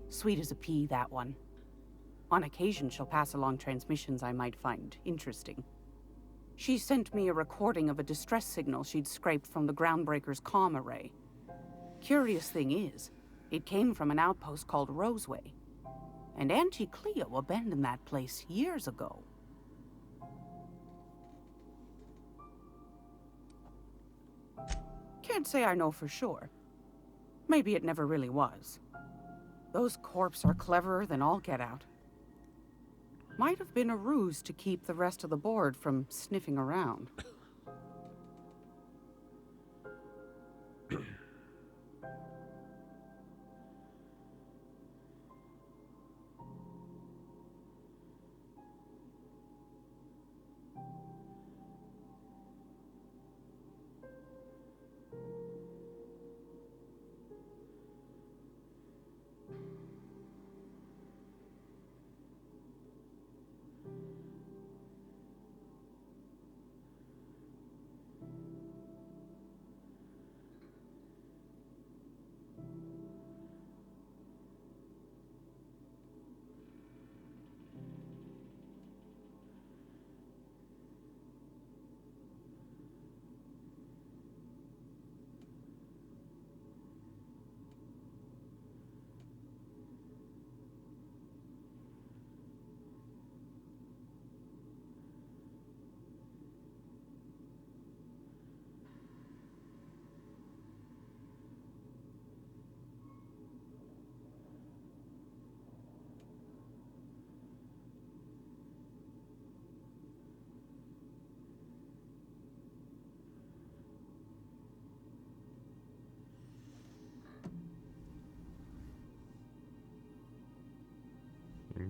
Sweet as a pea, that one. On occasion, she'll pass along transmissions I might find interesting. She sent me a recording of a distress signal she'd scraped from the Groundbreaker's comm array. Curious thing is, it came from an outpost called Roseway. And Auntie Cleo abandoned that place years ago. Can't say I know for sure. Maybe it never really was. Those corps are cleverer than all get out. Might have been a ruse to keep the rest of the board from sniffing around.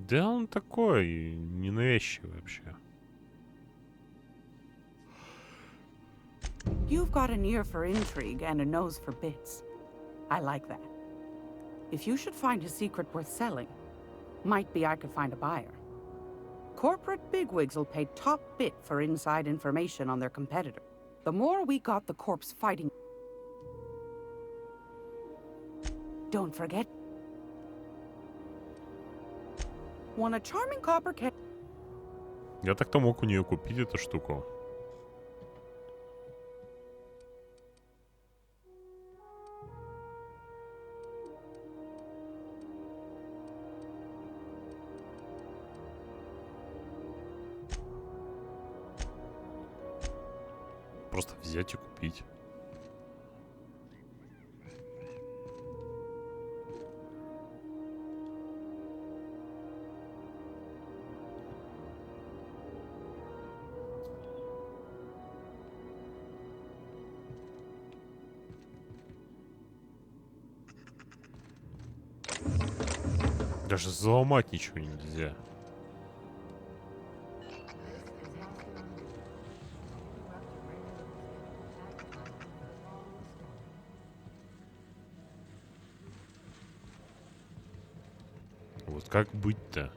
Да он такой ненавязчивый вообще. You've got an ear for intrigue and a nose for bits. I like that. If you should find a secret worth selling, might be I could find a buyer. Corporate bigwigs will pay top bit for inside information on their competitor. The more we got the corps fighting... Don't forget... When a charming copper can... Я так-то мог у нее купить эту штуку. Просто взять и купить. Даже заломать ничего нельзя. Вот как быть-то?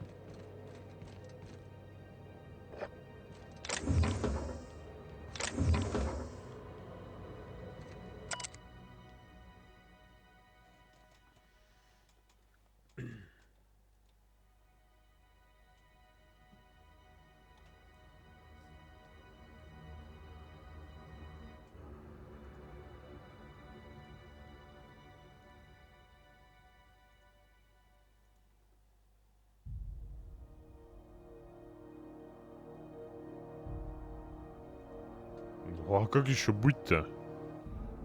Ну а как еще быть-то?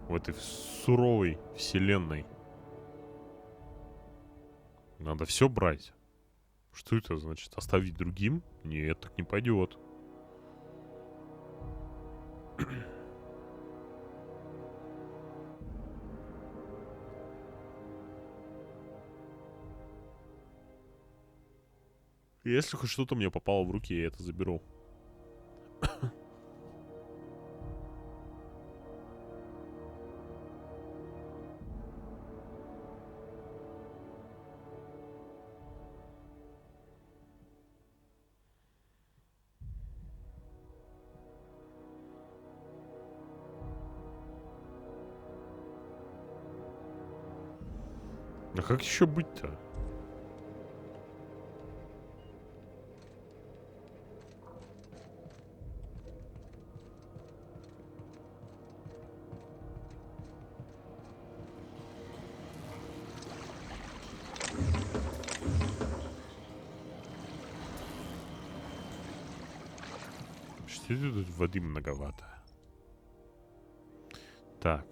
В этой суровой вселенной. Надо все брать. Что это значит? Оставить другим? Нет, так не пойдет. Если хоть что-то мне попало в руки, я это заберу. А как еще быть-то? Что тут воды многовато? Так.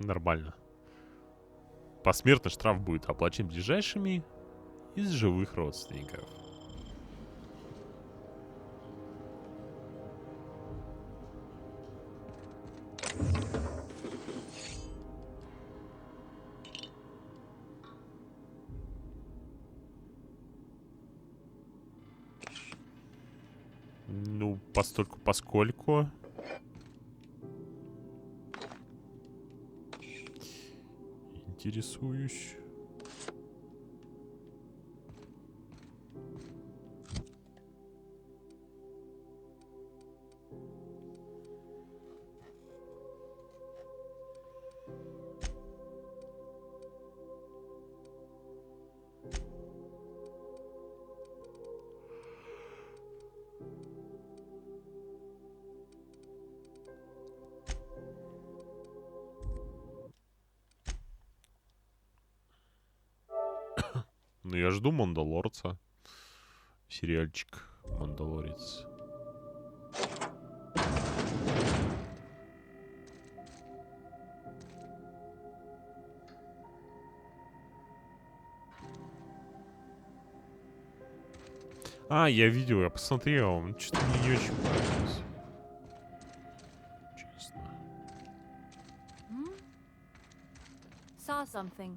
Нормально. Посмертный штраф будет оплачен ближайшими из живых родственников. Ну, постольку поскольку. Интересуюсь. Ну, я жду Мандалорца. Сериальчик Мандалорец. А, я видел, я посмотрел. Что-то мне не очень понравилось. Честно. Saw something.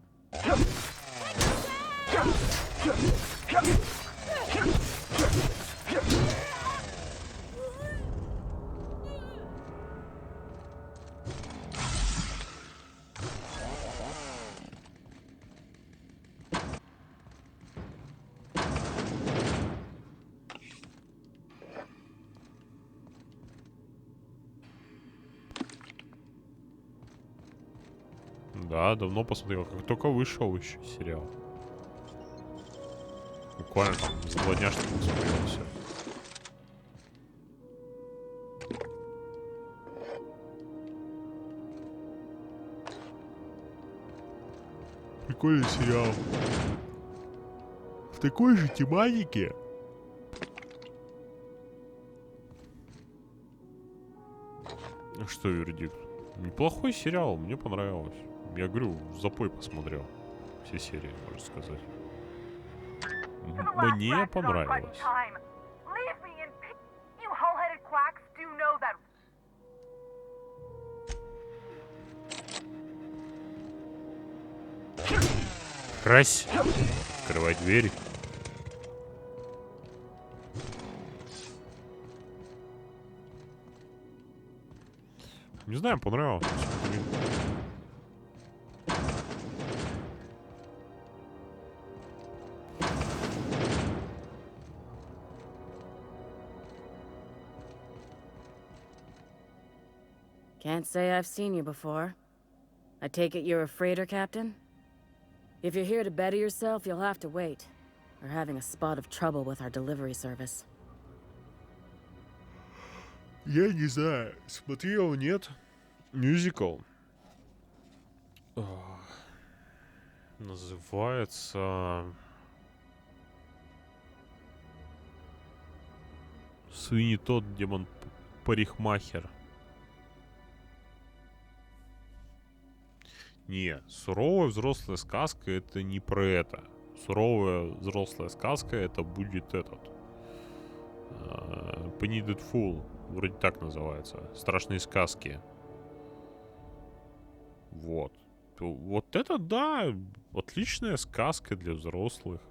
Да, давно посмотрел. Как только вышел еще сериал. Буквально там за 2 дня что-то посмотрел все. Прикольный сериал. В такой же тематике. Что, вердикт? Неплохой сериал, мне понравилось. Я говорю, в запой посмотрел. Все серии, можно сказать. Мне понравилось. Крась! Открывай дверь. Не знаю, понравилось. Смотри. Can't say I've seen you before. I take it you're a freighter captain? If you're here to better yourself, you'll have to wait. We're having a spot of trouble with our delivery service. Я не знаю, смотрел, нет. Мюзикл. Называется... Суини тот демон парикмахер. Не, суровая взрослая сказка это не про это. Суровая взрослая сказка это будет этот. Penny Fool. Вроде так называется. Страшные сказки. Вот. Вот это да. Отличная сказка для взрослых.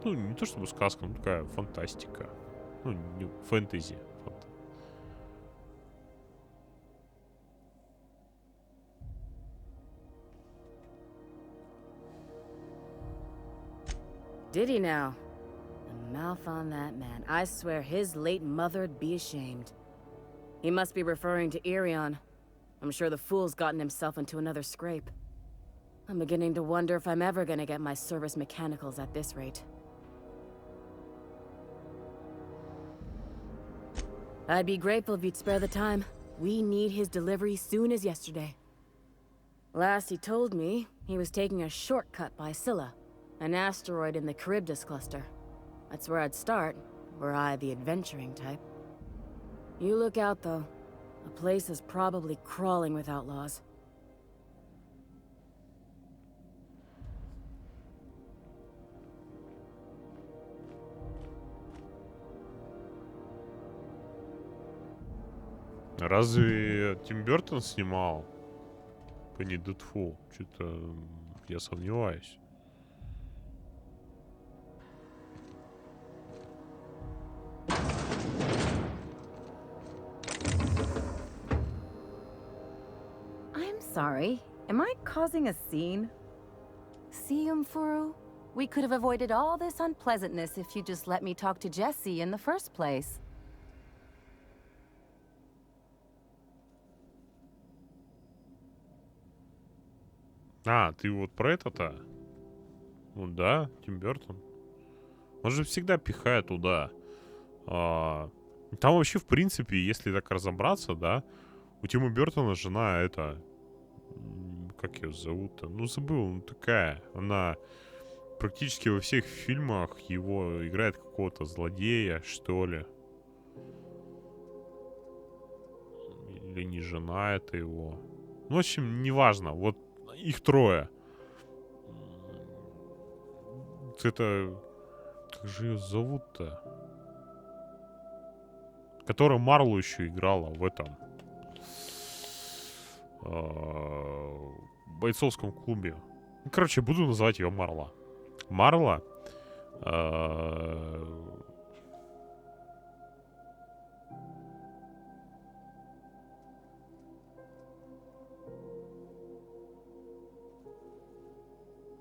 Ну, не то чтобы сказка, но такая фантастика. Ну, не фэнтези. Did he now? The mouth on that man. I swear his late mother'd be ashamed. He must be referring to Irion. I'm sure the fool's gotten himself into another scrape. I'm beginning to wonder if I'm ever gonna get my service mechanicals at this rate. I'd be grateful if you'd spare the time. We need his delivery soon as yesterday. Last he told me, he was taking a shortcut by Scylla, an asteroid in the Charybdis cluster. That's where I'd start, were I the adventuring type. You look out, though. The place is probably crawling with outlaws. Разве Тим Бёртон снимал Penny Fool? Что-то я сомневаюсь. Sorry, am I causing a scene? See, Umfuru? We could have avoided all this unpleasantness if you just let me talk to Jesse in the first place. А, ты вот про это-то? Ну да, Тим Бёртон. Он же всегда пихает туда. Там вообще, в принципе, если так разобраться, да, у Тима Бёртона жена это... Как ее зовут-то? Ну, забыл, ну такая. Она практически во всех фильмах его играет какого-то злодея, что ли. Или не жена это его. Ну, в общем, неважно. Вот их трое. Вот это... Как же ее зовут-то? Которая Марлу еще играла в этом... бойцовском клубе. Ну, короче, буду называть ее Марла. Марла...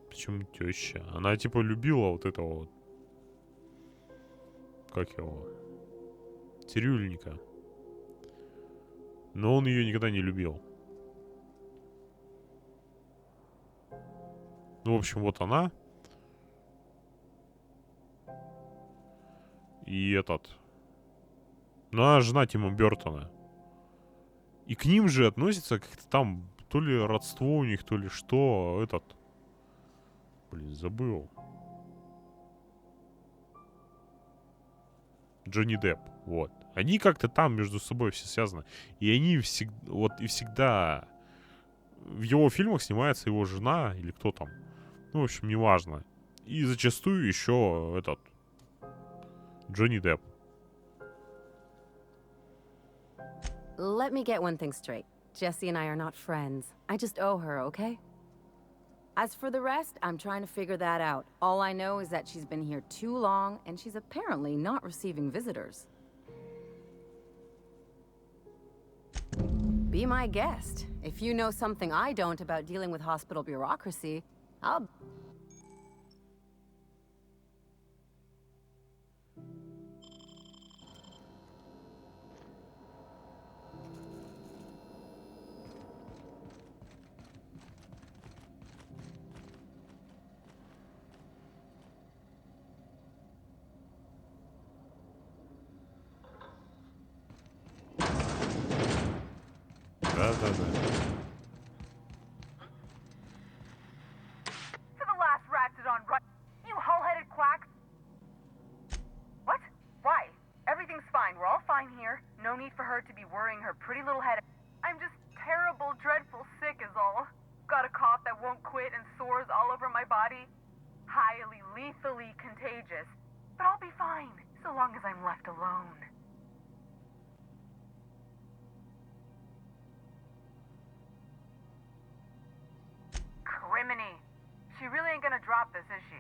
Почему теща? Она типа любила вот этого вот. Как его? Цирюльника. Но он ее никогда не любил. Ну, в общем, вот она. И этот. Ну, она жена Тима Бёртона. И к ним же относится как-то там то ли родство у них, то ли что. Этот. Блин, забыл. Джонни Депп, вот. Они как-то там между собой все связаны. И они всегда, вот и всегда... В его фильмах снимается его жена или кто там. Ну, в общем, неважно. И зачастую еще этот... Джонни Депп. Let me get one thing straight. Jessie and I are not friends. I just owe her, okay? As for the rest, I'm trying to figure that out. All I know is that she's been here too long, and she's apparently not receiving visitors. Be my guest. If you know something I don't about dealing with hospital bureaucracy, I'll... Да-да-да. To the last ratted on right. You hull-headed quack. What? Why? Everything's fine. We're all fine here. No need for her to be worrying her pretty little head. I'm just terrible, dreadful sick is all. Got a cough that won't quit and sores all over my body. Highly, lethally contagious. But I'll be fine, so long as I'm left alone. Criminy. She really ain't gonna drop this, is she?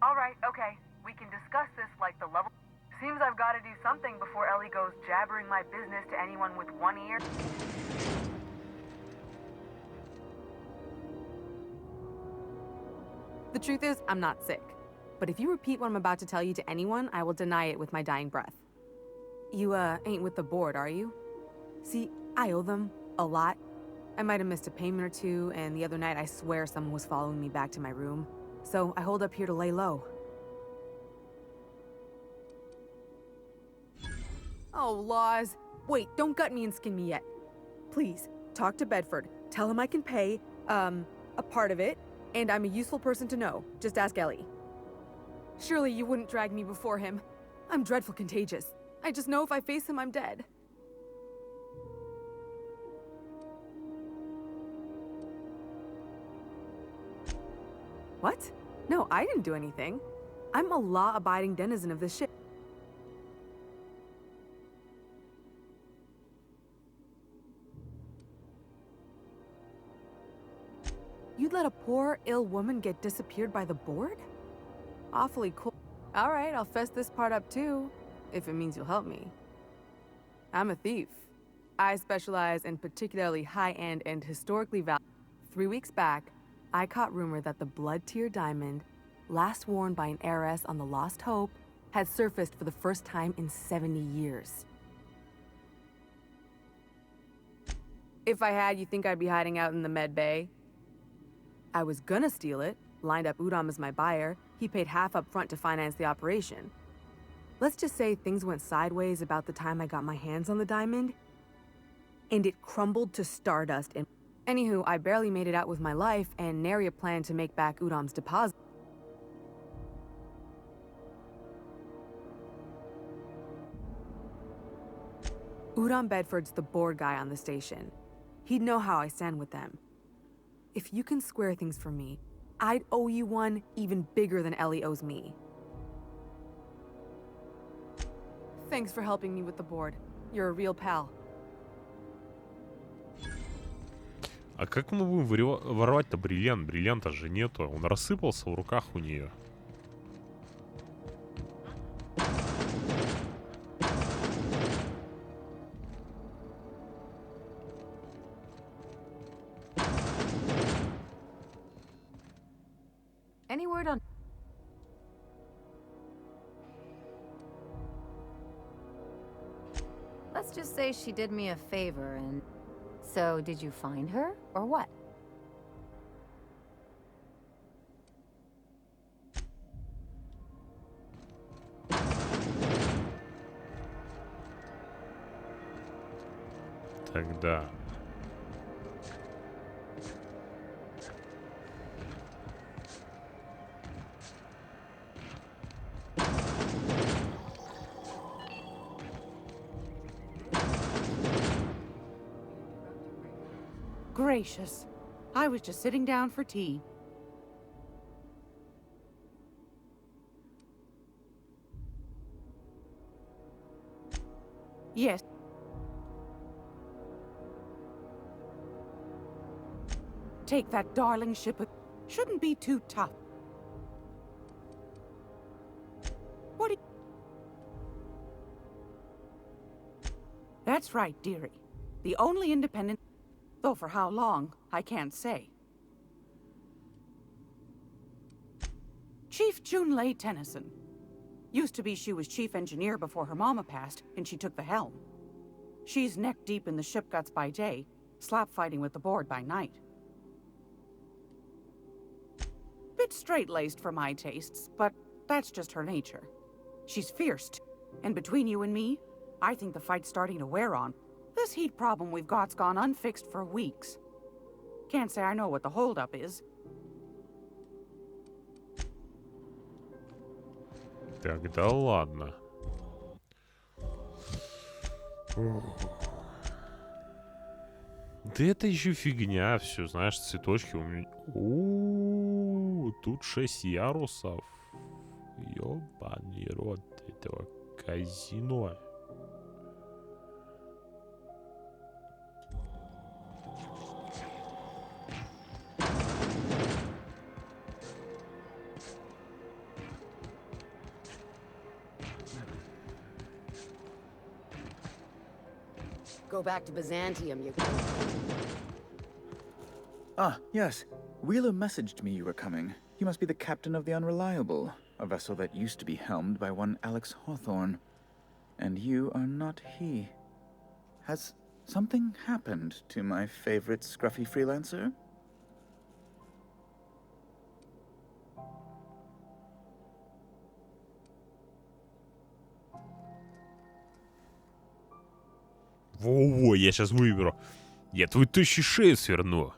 Alright, okay. We can discuss this like the level... Seems I've gotta do something before Ellie goes jabbering my business to anyone with one ear. The truth is, I'm not sick. But if you repeat what I'm about to tell you to anyone, I will deny it with my dying breath. You, ain't with the board, are you? See, I owe them a lot. I might have missed a payment or two, and the other night I swear someone was following me back to my room. So I hold up here to lay low. Oh, laws. Wait, don't gut me and skin me yet. Please, talk to Bedford. Tell him I can pay, a part of it, and I'm a useful person to know. Just ask Ellie. Surely you wouldn't drag me before him. I'm dreadful contagious. I just know if I face him, I'm dead. What? No, I didn't do anything. I'm a law-abiding denizen of this ship. You'd let a poor, ill woman get disappeared by the board? Awfully cool. All right, I'll fess this part up too, if it means you'll help me. I'm a thief. I specialize in particularly high-end and historically valuable... 3 weeks back, I caught rumor that the blood-tier diamond, last worn by an heiress on the Lost Hope, had surfaced for the first time in 70 years. If I had, you think I'd be hiding out in the Med Bay? I was gonna steal it, lined up Udom as my buyer. He paid half up front to finance the operation. Let's just say things went sideways about the time I got my hands on the diamond, and it crumbled to stardust and... Anywho, I barely made it out with my life, and nary a plan to make back Udom's deposit. Udom Bedford's the board guy on the station. He'd know how I stand with them. If you can square things for me, I'd owe you one even bigger than Ellie owes me. Thanks for helping me with the board. You're a real pal. А как мы будем воровать-то бриллиант? Бриллианта же нету. Он рассыпался в руках у нее. Any word on... Let's just say she did me a favor and... So, did you find her, or what? Тогда... Gracious. I was just sitting down for tea. Yes. Take that darling ship. Shouldn't be too tough. What do you... That's right, dearie. The only independent... Though for how long, I can't say. Chief Junlei Tennyson. Used to be she was chief engineer before her mama passed, and she took the helm. She's neck deep in the ship guts by day, slap fighting with the board by night. Bit straight-laced for my tastes, but that's just her nature. She's fierce, and between you and me, I think the fight's starting to wear on. This heat problem we've got's gone unfixed for weeks. Can't say I know what the holdup is. Тогда ладно. Да это еще фигня, все, знаешь, цветочки у меня. Тут 6 ярусов. Ёбаный рот этого казино. Go back to Byzantium, you... Ah, yes. Wheeler messaged me you were coming. You must be the captain of the Unreliable, a vessel that used to be helmed by one Alex Hawthorne. And you are not he. Has something happened to my favorite scruffy freelancer? Во-во, я сейчас выберу. Я твою тощую шею сверну.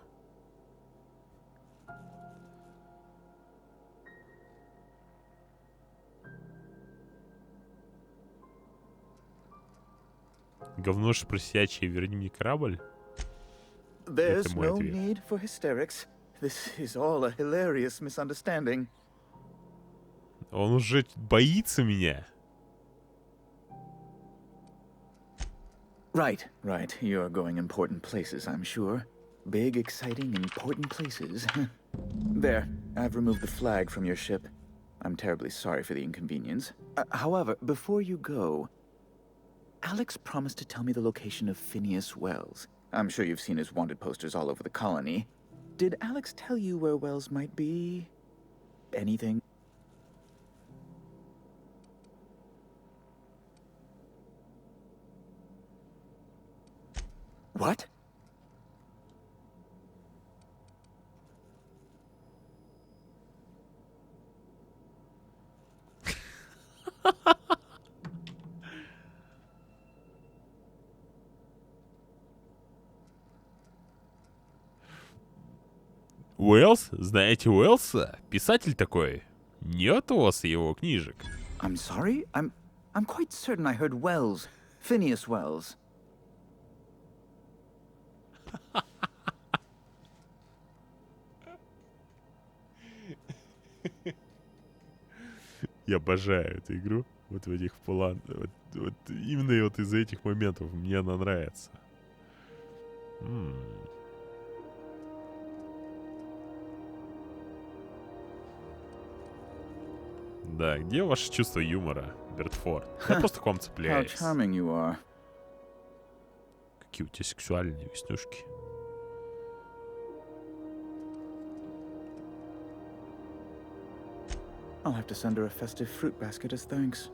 Говно ж просячее, верни мне корабль. There's no need for hysterics. This is all a hilarious misunderstanding. Он уже боится меня. Right. You're going important places, I'm sure. Big, exciting, important places. There, I've removed the flag from your ship. I'm terribly sorry for the inconvenience. However, before you go, Alex promised to tell me the location of Phineas Wells. I'm sure you've seen his wanted posters all over the colony. Did Alex tell you where Wells might be? Anything? What? Уэллс? Знаете Уэллса? Писатель такой. Нет у вас его книжек? I'm sorry? I'm quite certain I heard Wells. Phineas Wells. Я обожаю эту игру. Вот в этих планах. Вот именно вот из-за этих моментов мне она нравится. Да, где ваше чувство юмора, Бертфорд? Я просто к вам How цепляюсь. charming you are. Какие у тебя сексуальные веснушки. I'll have to send her a festive fruit basket as thanks.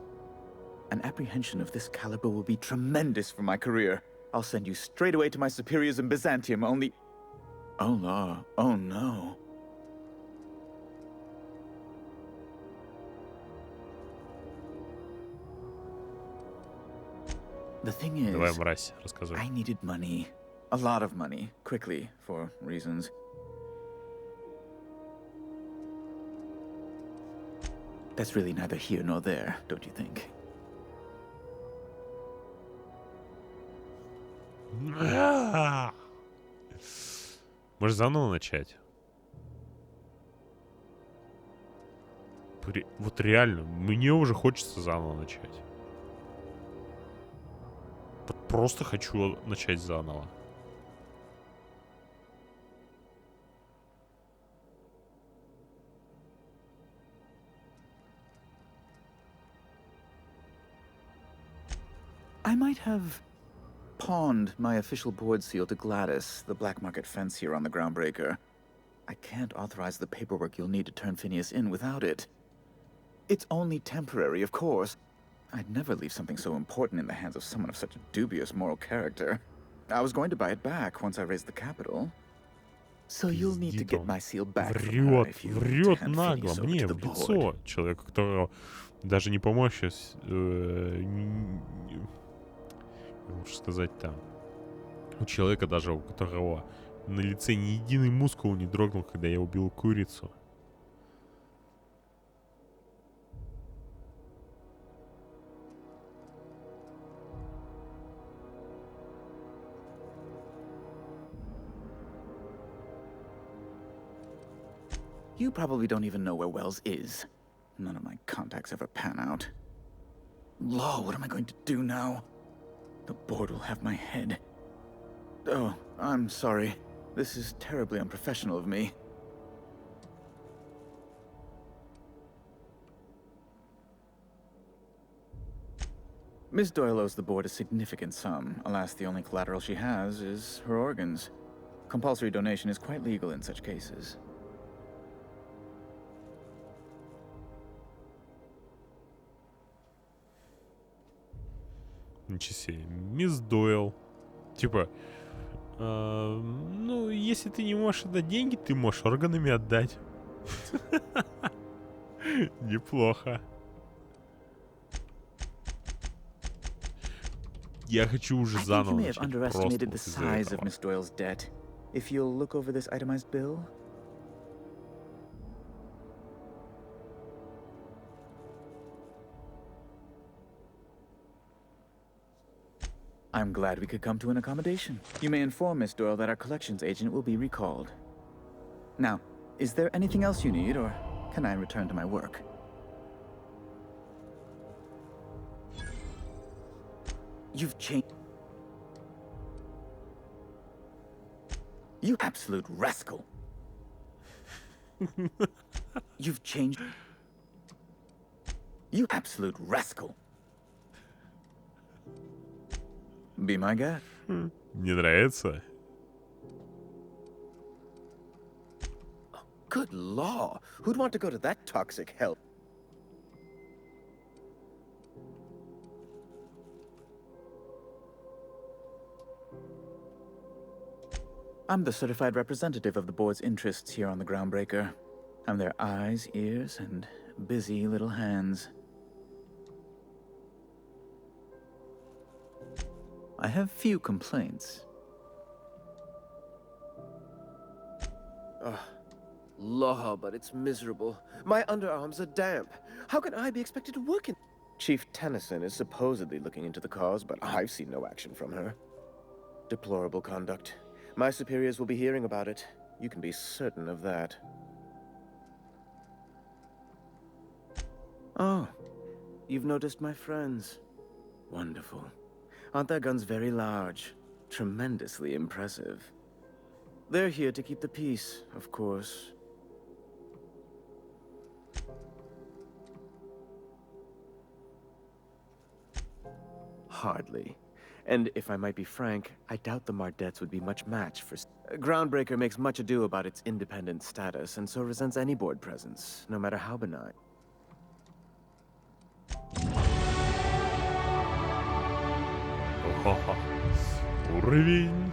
An apprehension of this caliber will be tremendous for my career. I'll send you straight away to my superiors in Byzantium, only... Oh, no. Oh, no. The thing is, Давай, мразь, рассказывай. I needed money. A lot of money, quickly, for reasons. That's really neither here nor there, don't you think? Может, заново начать? Вот реально, мне уже хочется заново начать. Просто хочу начать заново. I might have pawned my official board seal to Gladys, the black market fence here on the Groundbreaker. I can't authorize the paperwork you'll need to turn Phineas in without it. It's only temporary, of course. I'd never leave something so important in the hands of someone of such a dubious moral character. I was going to buy it back once I raised the capital. So you'll need to get my seal back from her if you Врет hand нагло Phineas over мне to the в board. лицо. Человека, которого даже не помочь сейчас... лучше сказать там. У человека даже, у которого на лице ни единый мускул не дрогнул, когда я убил курицу. You probably don't even know where Wells is. None of my contacts ever pan out. Law, what am I going to do now? The board will have my head. Oh, I'm sorry. This is terribly unprofessional of me. Miss Doyle owes the board a significant sum. Alas, the only collateral she has is her organs. Compulsory donation is quite legal in such cases. Ничего себе. Мисс Дойл. Типа, ну, если ты не можешь отдать деньги, ты можешь органами отдать. Неплохо. Я хочу уже заново начать. I think you may have underestimated the size of Miss Doyle's debt. If you'll look over this itemized bill. I'm glad we could come to an accommodation. You may inform Miss Doyle that our collections agent will be recalled. Now, is there anything else you need, or can I return to my work? You've changed. You absolute rascal. You've changed. You absolute rascal. Be my guest. Не нравится? Good law. Who'd want to go to that toxic hell? I'm the certified representative of the board's interests here on the Groundbreaker. I'm their eyes, ears, and busy little hands. I have few complaints. Ugh. Law, but it's miserable. My underarms are damp. How can I be expected to work in... Chief Tennyson is supposedly looking into the cause, but I've seen no action from her. Deplorable conduct. My superiors will be hearing about it. You can be certain of that. Oh, you've noticed my friends. Wonderful. Aren't their guns very large? Tremendously impressive. They're here to keep the peace, of course. Hardly. And if I might be frank, I doubt the Mardettes would be much match for... Groundbreaker makes much ado about its independent status, and so resents any board presence, no matter how benign. Уровень.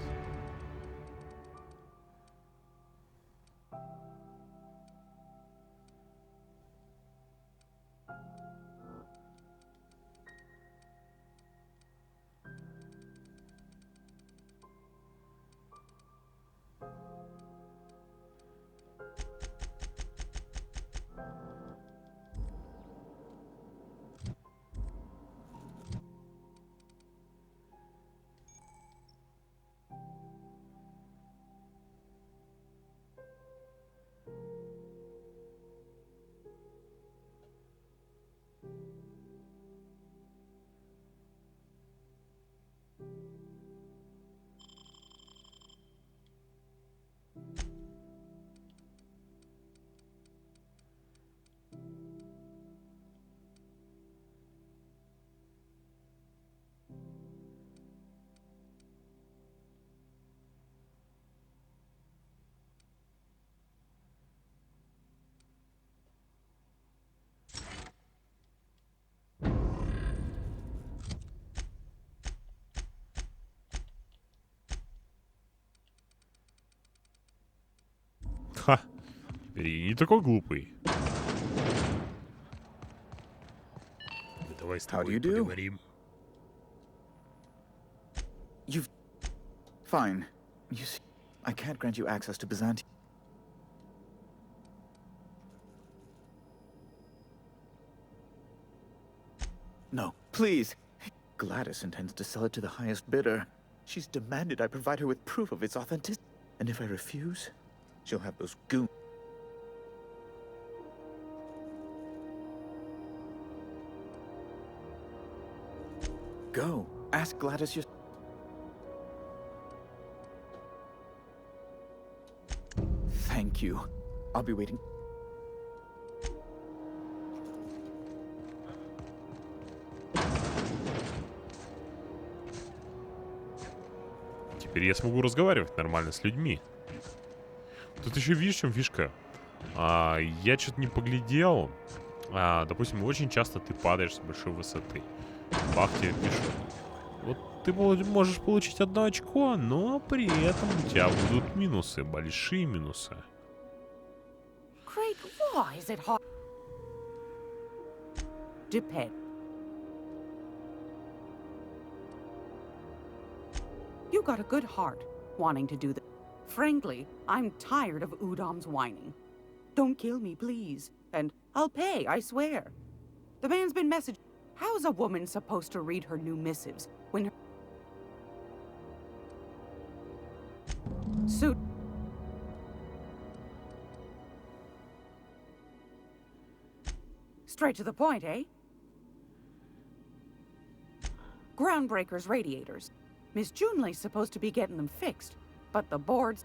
Ха. Теперь я не такой глупый. Давай с тобой поговорим. You've... Fine. You see, I can't grant you access to Byzantium. No, please. Gladys intends to sell it to the highest bidder. She's demanded I provide her with proof of its authenticity. And if I refuse, she'll have those goons. Go. Ask Gladys your... Thank you. I'll be waiting. Теперь я смогу разговаривать нормально с людьми. Тут еще видишь, в чем фишка? Я что-то не поглядел. Допустим, очень часто ты падаешь с большой высоты. Бах, тебе пишут. Вот ты можешь получить 1 очко, но при этом у тебя будут минусы, большие минусы. Craig, why is it hard? Depend. You got a good heart, wanting to do that. Frankly, I'm tired of Udom's whining. Don't kill me, please. And I'll pay, I swear. The man's been messaged. How's a woman supposed to read her new missives when her... So... Straight to the point, eh? Groundbreaker's radiators. Miss Junley's supposed to be getting them fixed, but the board's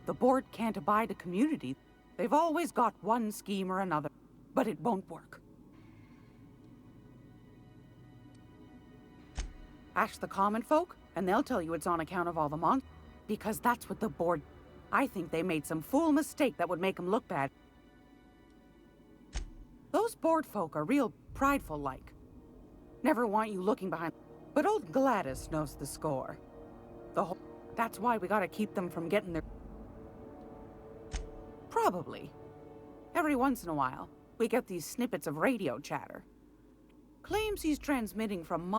The board can't abide a community. They've always got one scheme or another, but it won't work. Ask the common folk, and they'll tell you it's on account of all the monsters. Because that's what the board... I think they made some fool mistake that would make them look bad. Those board folk are real prideful-like. Never want you looking behind... But old Gladys knows the score. That's why we gotta keep them from getting their... Probably. Every once in a while, we get these snippets of radio chatter. Claims he's transmitting from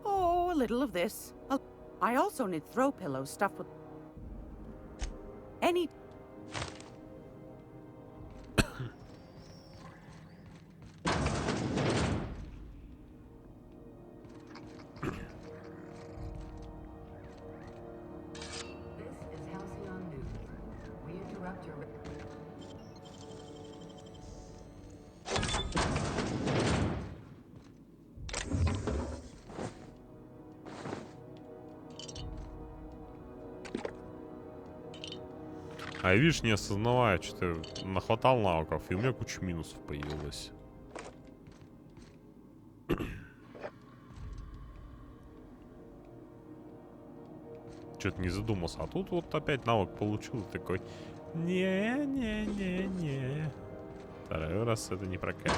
Oh, a little of this. I also knit throw pillows stuffed with... Any... А я, видишь, не осознавая, что нахватал навыков, и у меня куча минусов появилась. Что-то не задумался. А тут вот опять навык получил такой. Не. Второй раз это не прокатит.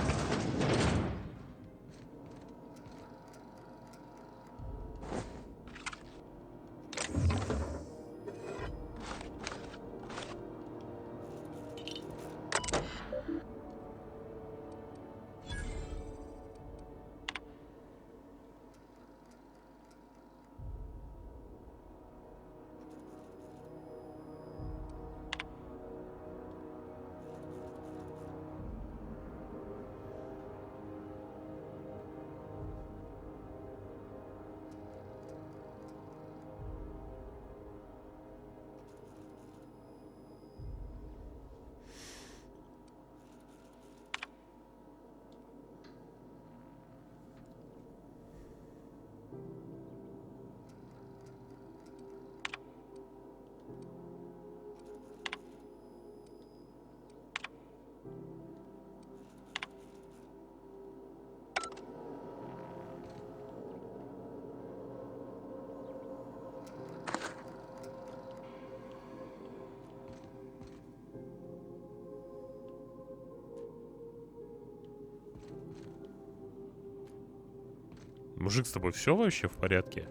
Мужик, с тобой все вообще в порядке?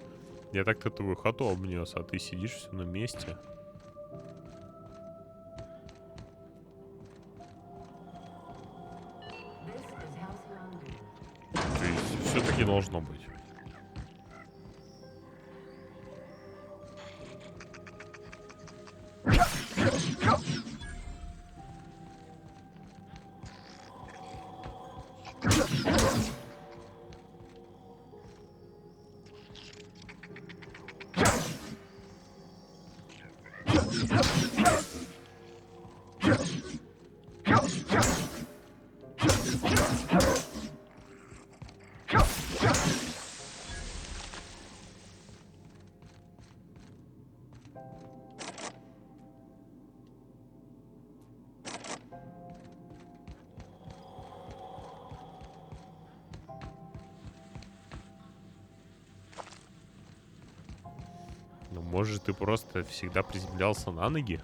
Я так-то твою хату обнес, а ты сидишь все на месте. То есть все-таки должно быть. Ну, может, ты просто всегда приземлялся на ноги?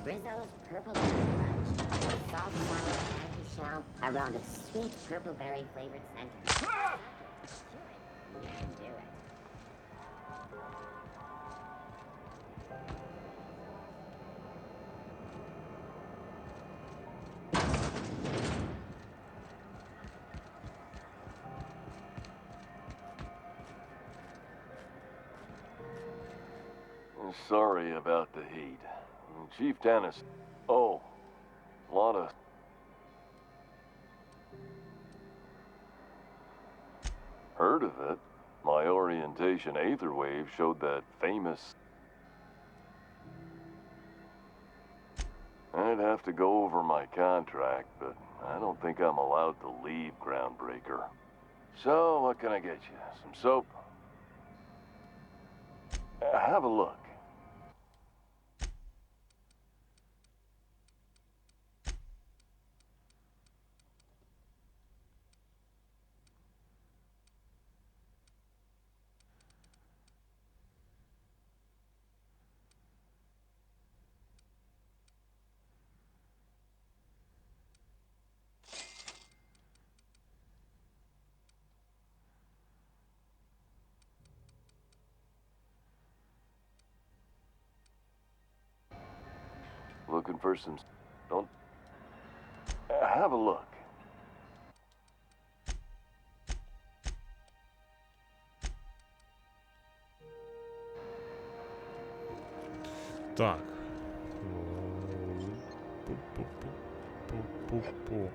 Rizzo's purple berry crunch. Salt, sour, and shell around a sweet purple berry flavored center. You can do it. Sorry about the heat. Chief Tennis. Oh, a lot of... Heard of it? My orientation aether wave showed that famous... I'd have to go over my contract, but I don't think I'm allowed to leave Groundbreaker. So, what can I get you? Some soap? Have a look. Looking for some... Don't... Have a look. Так. Пу-пу-пу.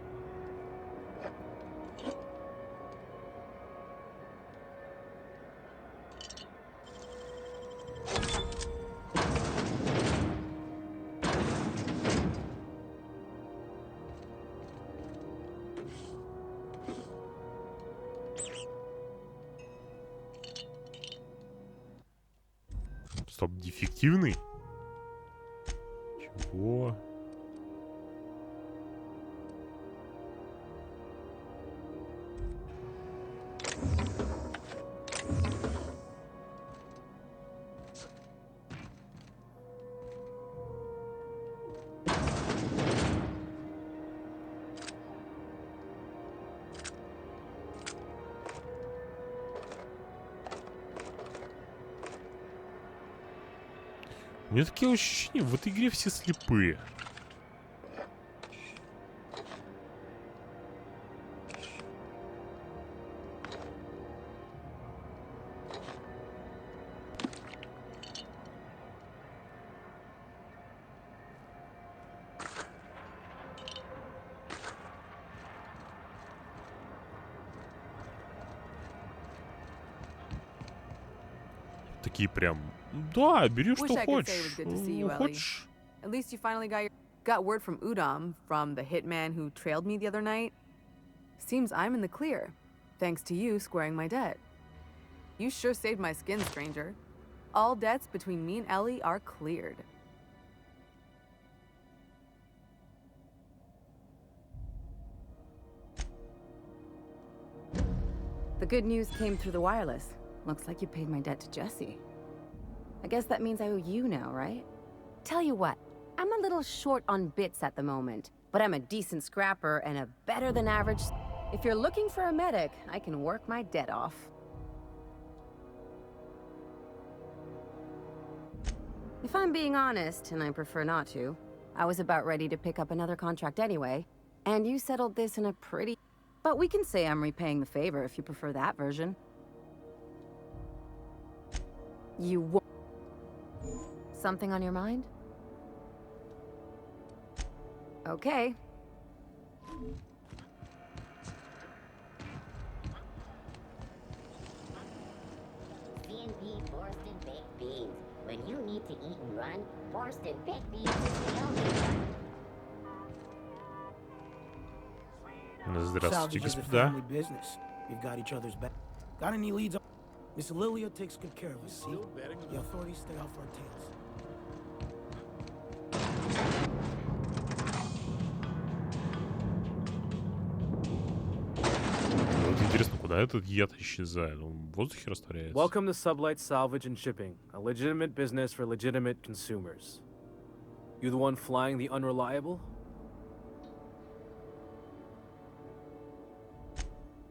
Стоп, дефективный? Чего? У меня такие ощущения, в этой игре все слепые. Такие прям, да, бери Wish что I could say it was хочешь. good to see you, Ellie. Хочешь? At least you finally got word from Udom, from the hitman who trailed me the other night. Seems I'm in the clear, thanks to you squaring my debt. You sure saved my skin, stranger. All debts between me and Ellie are cleared. The good news came through the wireless. Looks like you paid my debt to Jesse. I guess that means I owe you now, right? Tell you what, I'm a little short on bits at the moment, but I'm a decent scrapper and a better than average. If you're looking for a medic, I can work my debt off. If I'm being honest, and I prefer not to, I was about ready to pick up another contract anyway, and you settled this in a pretty... But we can say I'm repaying the favor if you prefer that version. You won't... Something on your mind? Okay. C&P Borston Baked Beans. When you need to eat and run, Borston Baked Beans is the only one. Здравствуйте, Salvage is a господа. family business. We've got each other's back. Got any leads on? Miss Lilia takes good care of us, see? The authorities stay off our tails. Вот интересно, куда этот яд исчезает? Он в воздухе растворяется? Welcome to Sublight Salvage and Shipping, a legitimate business for legitimate consumers. You the one flying the unreliable?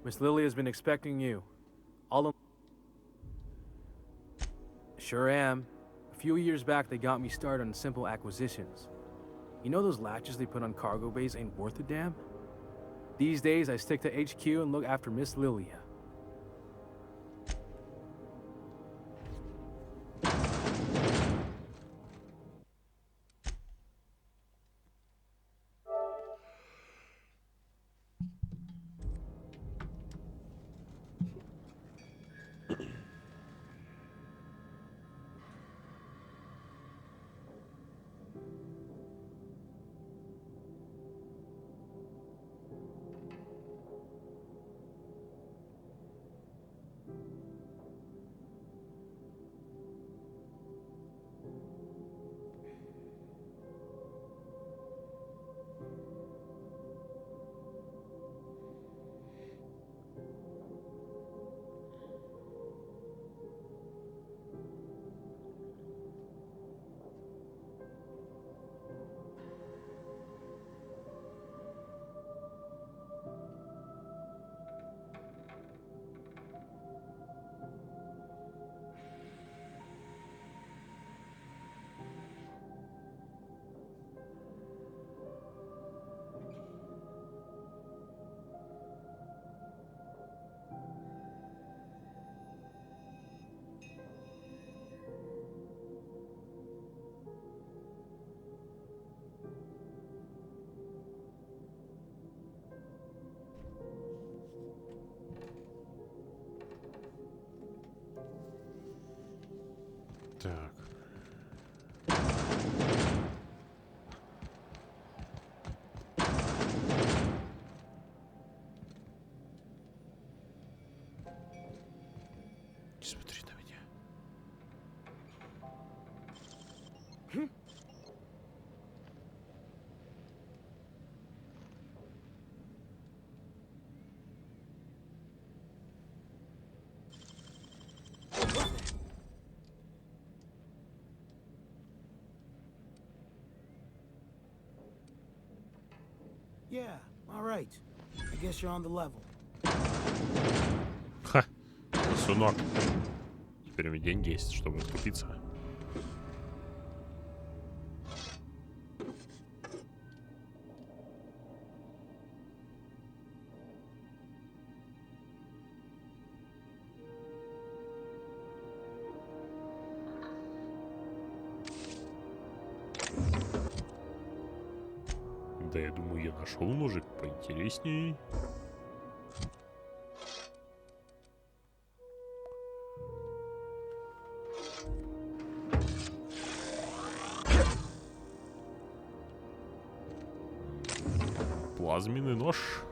Miss Lily has been expecting you. Sure am. A few years back, they got me started on simple acquisitions. You know those latches they put on cargo bays ain't worth a damn? These days, I stick to HQ and look after Miss Lilia. Так. Не смотри на меня. Yeah, all right. I guess you're on the level. Ха, сунок. Теперь у меня деньги есть, чтобы откупиться. Да, я думаю, я нашел ножик поинтересней. Плазменный нож.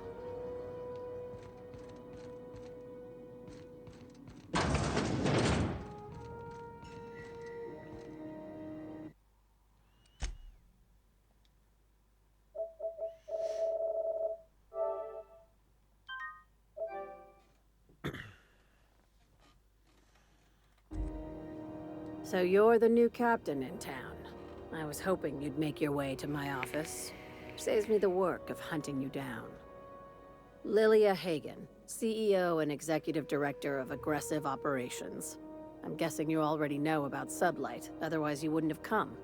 So you're the new captain in town. I was hoping you'd make your way to my office. Saves me the work of hunting you down. Lilia Hagen, CEO and Executive Director of Aggressive Operations. I'm guessing you already know about Sublight, otherwise you wouldn't have come.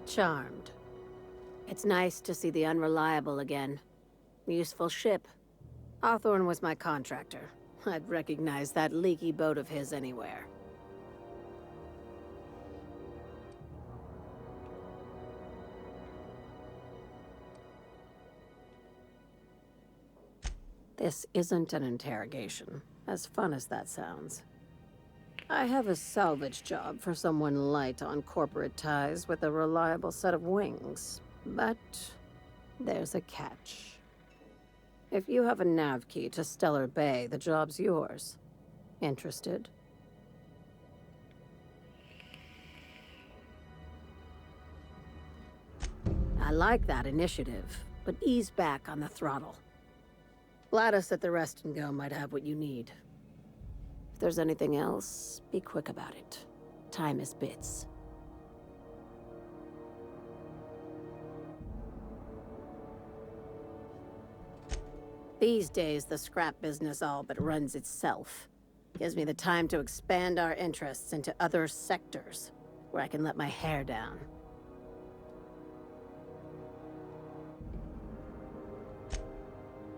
Charmed. It's nice to see the Unreliable again. Useful ship. Hawthorne was my contractor. I'd recognize that leaky boat of his anywhere. This isn't an interrogation, as fun as that sounds. I have a salvage job for someone light on corporate ties with a reliable set of wings. But there's a catch. If you have a nav key to Stellar Bay, the job's yours. Interested? I like that initiative, but ease back on the throttle. Gladys at the Rest and Go might have what you need. If there's anything else, be quick about it. Time is bits. These days, the scrap business all but runs itself. Gives me the time to expand our interests into other sectors, where I can let my hair down.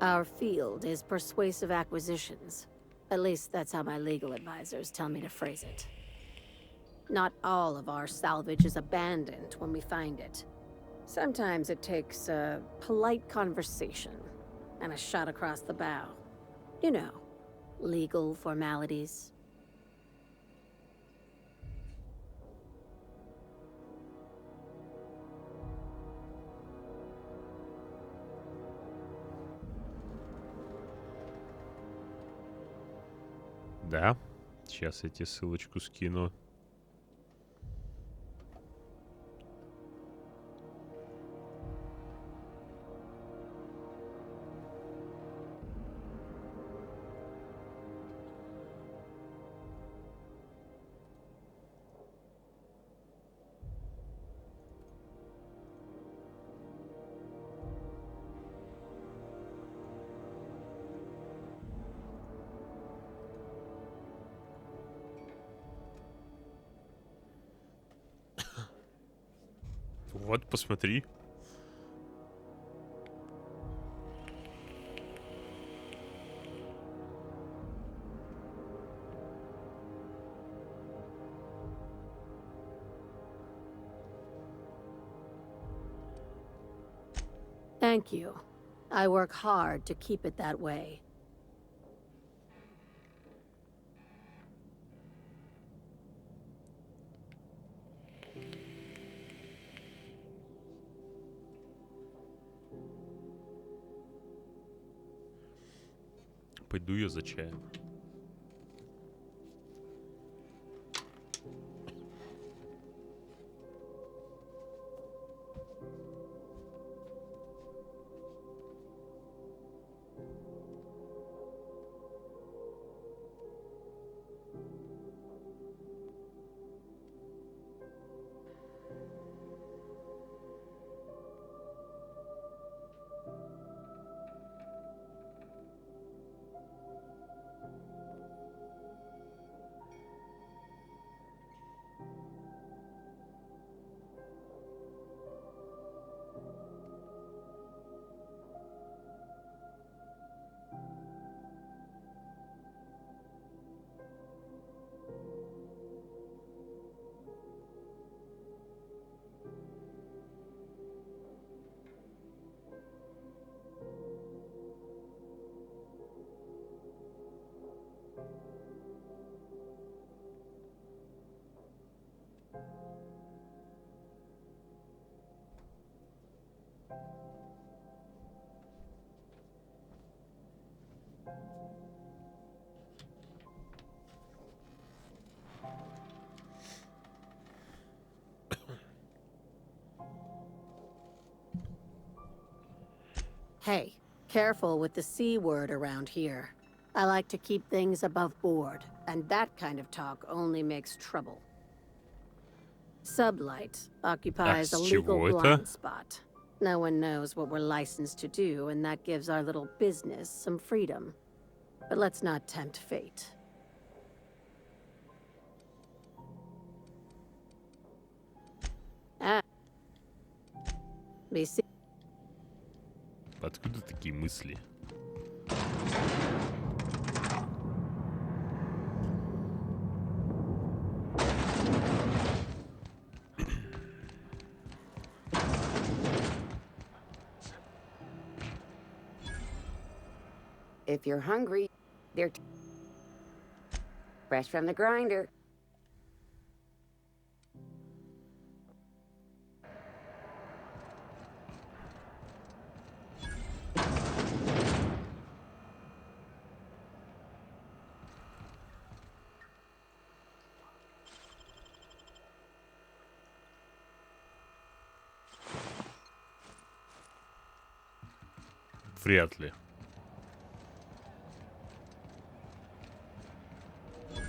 Our field is persuasive acquisitions. At least that's how my legal advisors tell me to phrase it. Not all of our salvage is abandoned when we find it. Sometimes it takes a polite conversation and a shot across the bow. You know, legal formalities. Да, сейчас я тебе ссылочку скину. Вот, посмотри. Thank you. I work hard to keep it that way. Пойду я за чаем. Hey, careful with the C word around here. I like to keep things above board, and that kind of talk only makes trouble. Sublight occupies a legal blind spot. No one knows what we're licensed to do, and that gives our little business some freedom. But let's not tempt fate. BC. Откуда такие мысли? If you're hungry, they're fresh from the grinder. Вряд ли.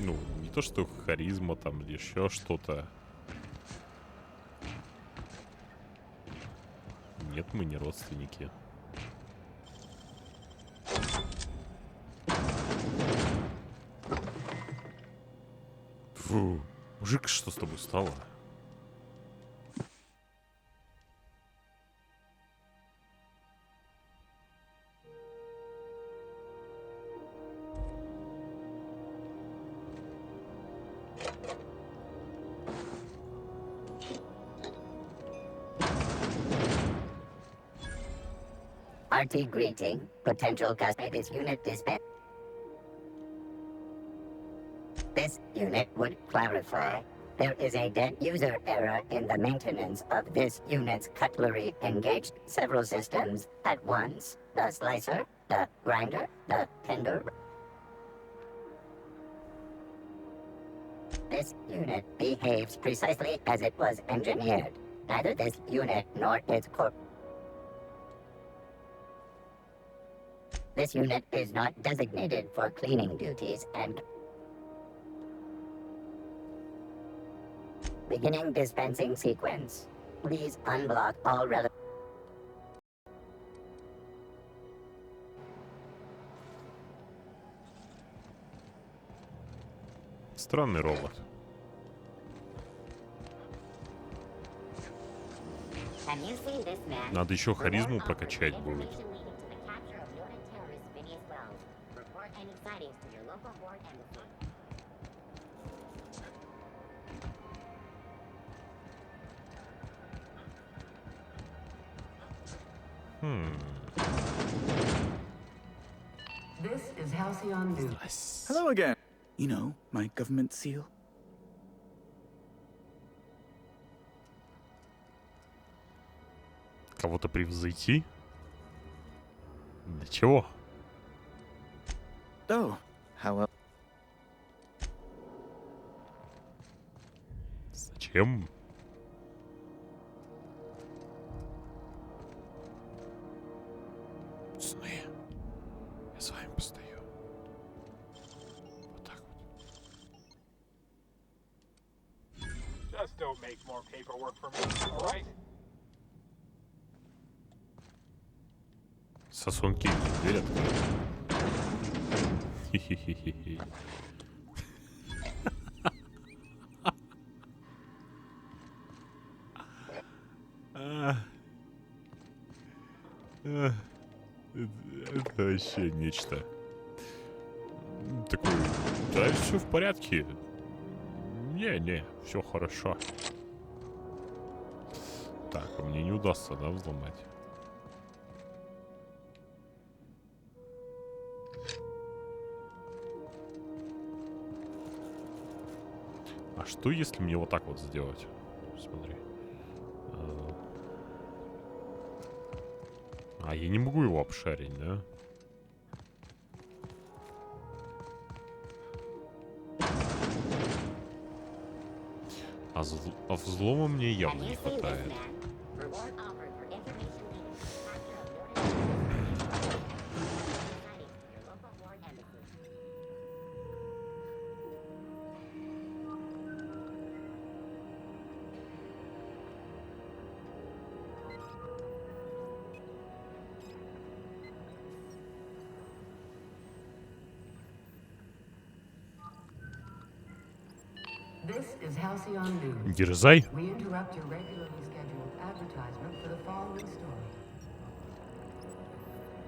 Ну, не то, что харизма, там, еще что-то. Нет, мы не родственники. Фу, мужик, что с тобой стало? RT greeting. Potential customer. This unit dispatch. This unit would clarify. There is a dead user error in the maintenance of this unit's cutlery. Engaged several systems at once. The slicer, the grinder, the tender. This unit behaves precisely as it was engineered. Neither this unit nor its core. This unit is not designated for cleaning duties and... Beginning dispensing sequence. Please unblock all relevant... Странный робот. Надо еще харизму прокачать будет. This is Halcyon News. Hello again. You know, my government seal. Кого-то превзойти? Для чего? Oh, how... Зачем? Сны. Я с вами постою. Вот так вот. Just don't make more paperwork for me, all right? Сосунки, дверь открыта. Хи-хи-хи-хи-хи. Это вообще нечто. Такой, да, все в порядке. Не, все хорошо. Так, а мне не удастся, да, взломать? А что, если мне вот так вот сделать? Смотри. А я не могу его обшарить, да? А взлома мне явно не хватает. This is Halcyon News. Дерзай. We interrupt your regularly scheduled advertisement for the following story.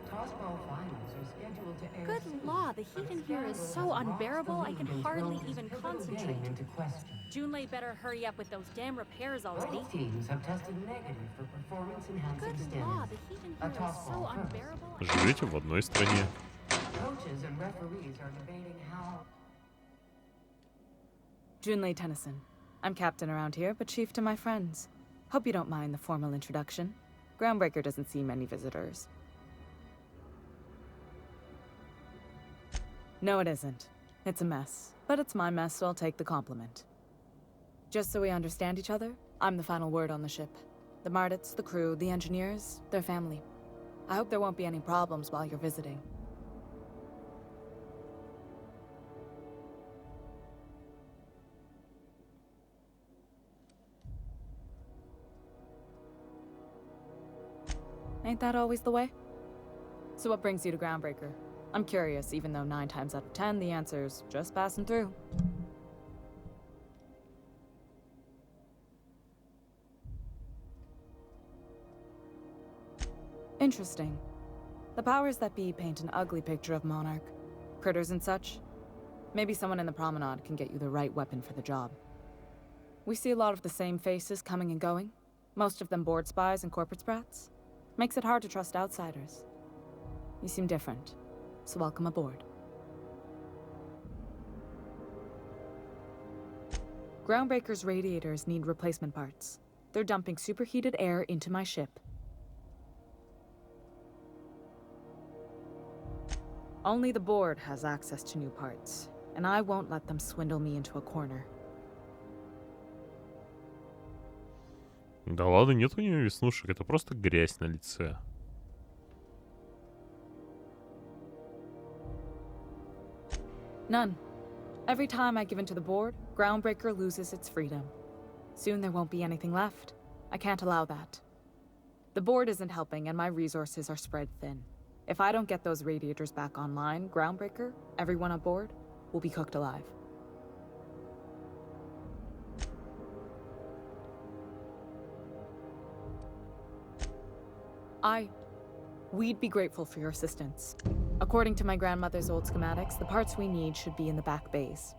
Tossball finals are scheduled to air Good soon, law, the heat in here is so unbearable I can hardly even concentrate. into question. Junlei better hurry up with those damn repairs already. Both teams have tested negative for performance-enhancing Good law, stimulants. the heat in A here is so tossball first. unbearable. Живете в одной стране. Coaches and referees are debating how. Junlei Tennyson. I'm captain around here, but chief to my friends. Hope you don't mind the formal introduction. Groundbreaker doesn't see many visitors. No, it isn't. It's a mess. But it's my mess, so I'll take the compliment. Just so we understand each other, I'm the final word on the ship. The Mardits, the crew, the engineers, their family. I hope there won't be any problems while you're visiting. Ain't that always the way? So what brings you to Groundbreaker? I'm curious, even though 9 times out of 10, the answer's just passing through. Interesting. The powers that be paint an ugly picture of Monarch. Critters and such. Maybe someone in the promenade can get you the right weapon for the job. We see a lot of the same faces coming and going. Most of them board spies and corporate sprats. Makes it hard to trust outsiders. You seem different, so welcome aboard. Groundbreaker's radiators need replacement parts. They're dumping superheated air into my ship. Only the board has access to new parts, and I won't let them swindle me into a corner. Да ладно, нет у нее веснушек, это просто грязь на лице. None. Every time I give in to the board, Groundbreaker loses its freedom. Soon there won't be anything left. I can't allow that. The board isn't helping and my resources are spread thin. If I don't get those radiators back online, Groundbreaker, everyone aboard, will be cooked alive. We'd be grateful for your assistance. According to my grandmother's old schematics, the parts we need should be in the back bays.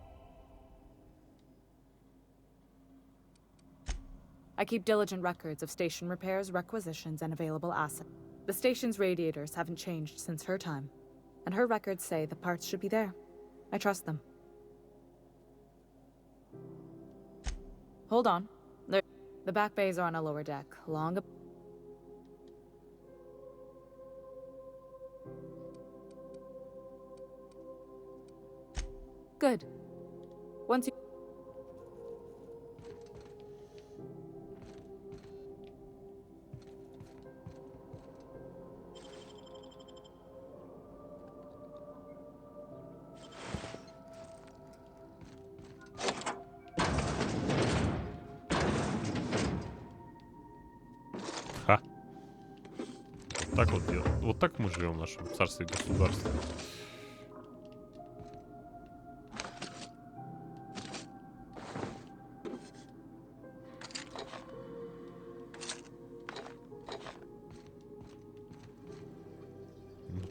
I keep diligent records of station repairs, requisitions, and available assets. The station's radiators haven't changed since her time, and her records say the parts should be there. I trust them. Hold on. The back bays are on a lower deck, long up. Good. Once you... Ха. Вот так вот делаем. Вот так мы живем в нашем царстве и государстве.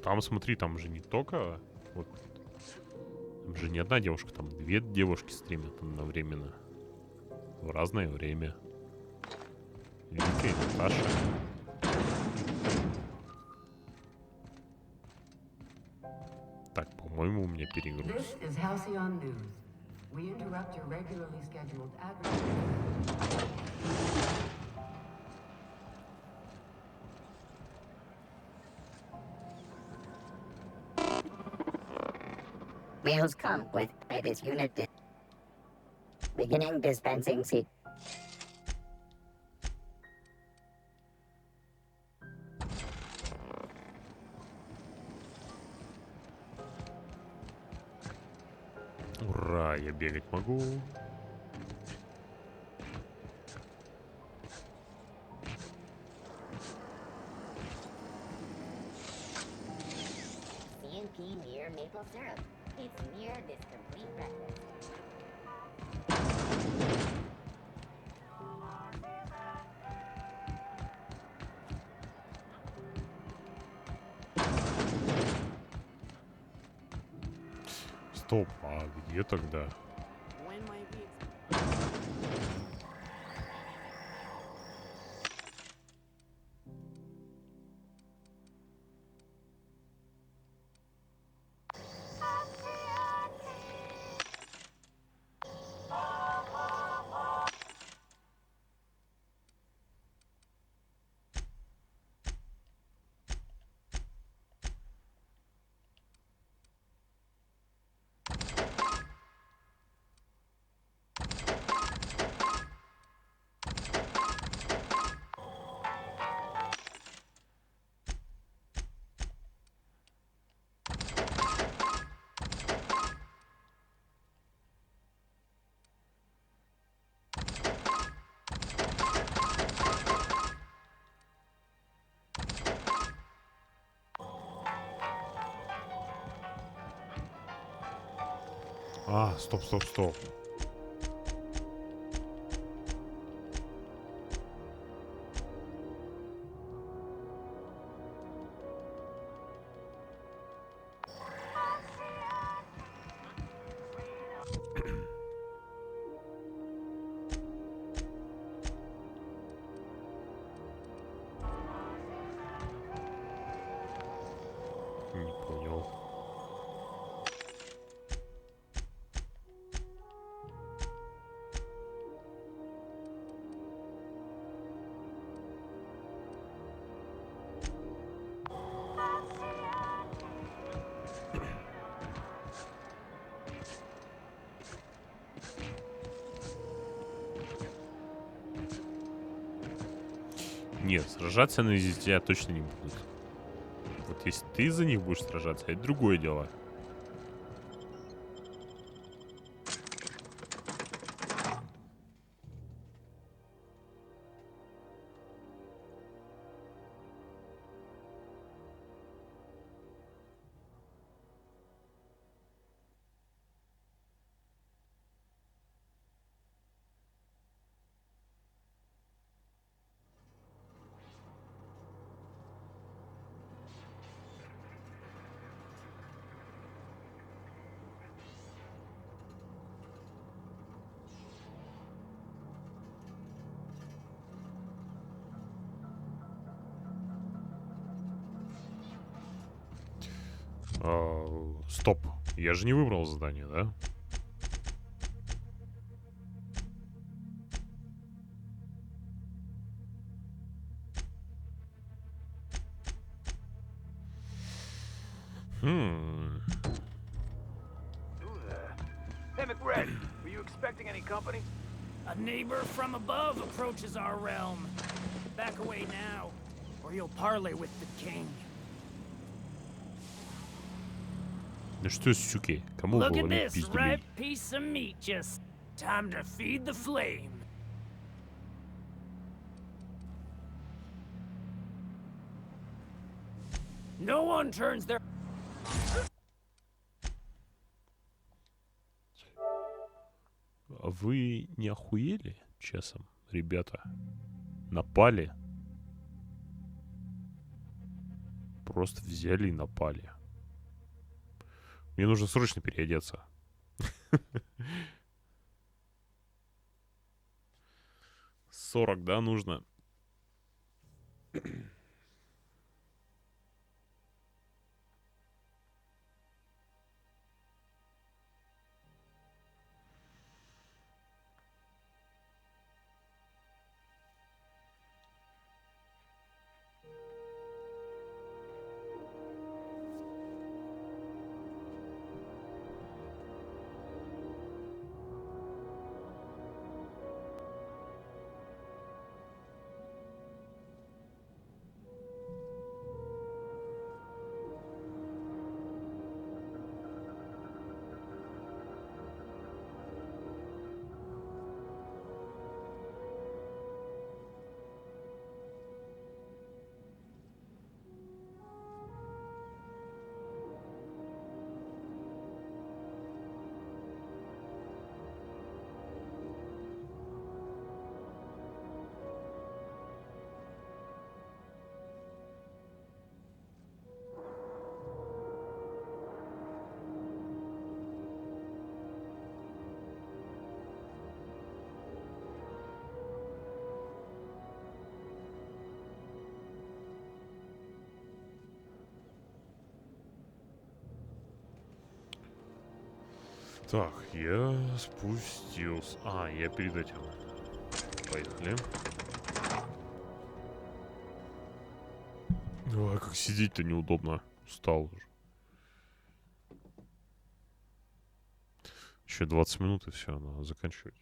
Там, смотри, там же не только... Вот, там же не одна девушка, там 2 девушки стримят одновременно. В разное время. Вика и Наташа. Так, по-моему, у меня перегруз. This is Halcyon News. We interrupt your regularly scheduled advertisement. Wheels come with this unit beginning dispensing seat. я бегать могу. CNP near maple syrup. It's near this complete breakfast. Стоп, а где тогда? А, стоп, стоп, стоп. Не понял. Нет, сражаться они здесь тебя точно не будут. Вот если ты за них будешь сражаться, это другое дело. Стоп. Я же не выбрал задание, да? Hey, McRed, were you expecting any company? A neighbor from above approaches our realm. Back away now, or you'll parley with the king. Да что, суки? Кому Look было at не this пиздюлей? ripe piece of meat. Just time to feed the flame. No one turns their... Вы не охуели, часом, ребята? Напали? Просто взяли и напали. Мне нужно срочно переодеться. 40, да, нужно? Так, я спустился. А, я перед этим. Поехали. Ой, как сидеть-то неудобно. Устал уже. Еще 20 минут и все, надо заканчивать.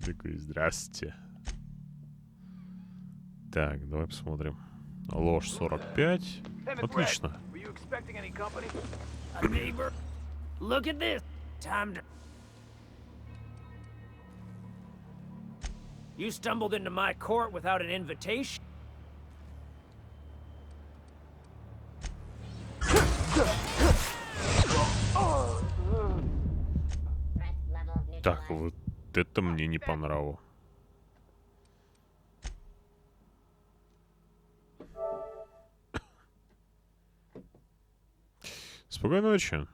Такой, здрасте. Так, давай посмотрим. Ложь 45. Отлично. A neighbor? Look at this. Time to... You stumbled into my court without an invitation? Так, вот это мне не по нраву. Спокойной ночи.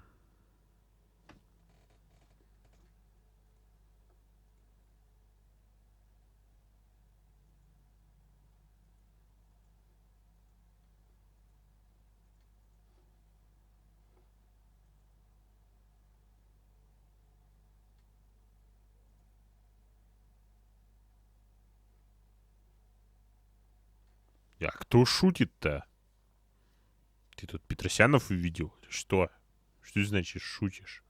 А кто шутит-то? Ты тут Петросянов увидел? Что? Что значит шутишь?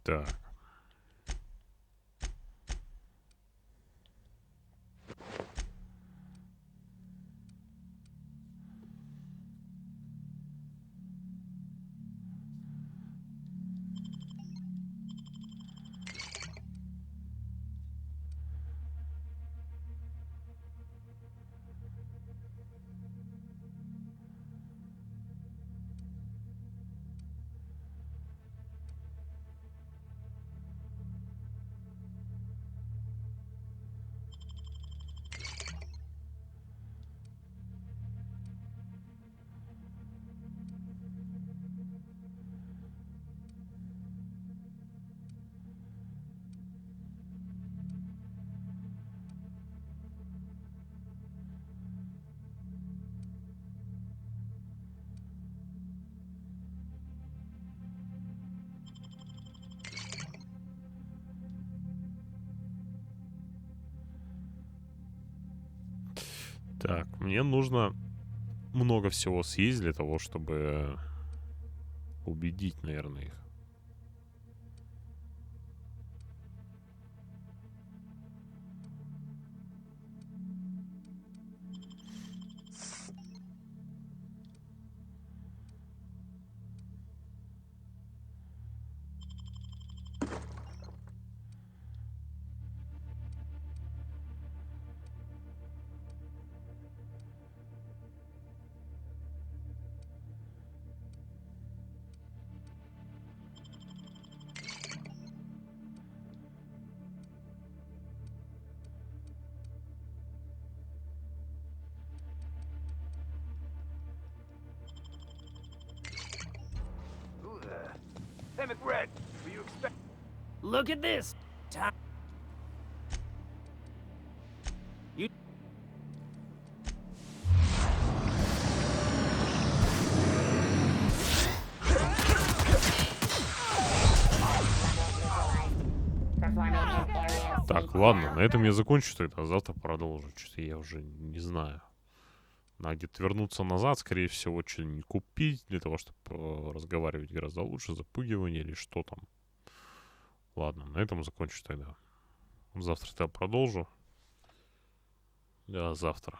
Так. Так, мне нужно много всего съесть для того, чтобы убедить, наверное, их. Red, were you expect? Look at this. Time. You. Так, ладно, на этом я закончу тогда, а завтра продолжу. Что-то я уже не знаю. Надо где-то вернуться назад, скорее всего, что-нибудь купить для того, чтобы разговаривать гораздо лучше, запугивание или что там. Ладно, на этом закончу тогда. Завтра я продолжу. Да, завтра.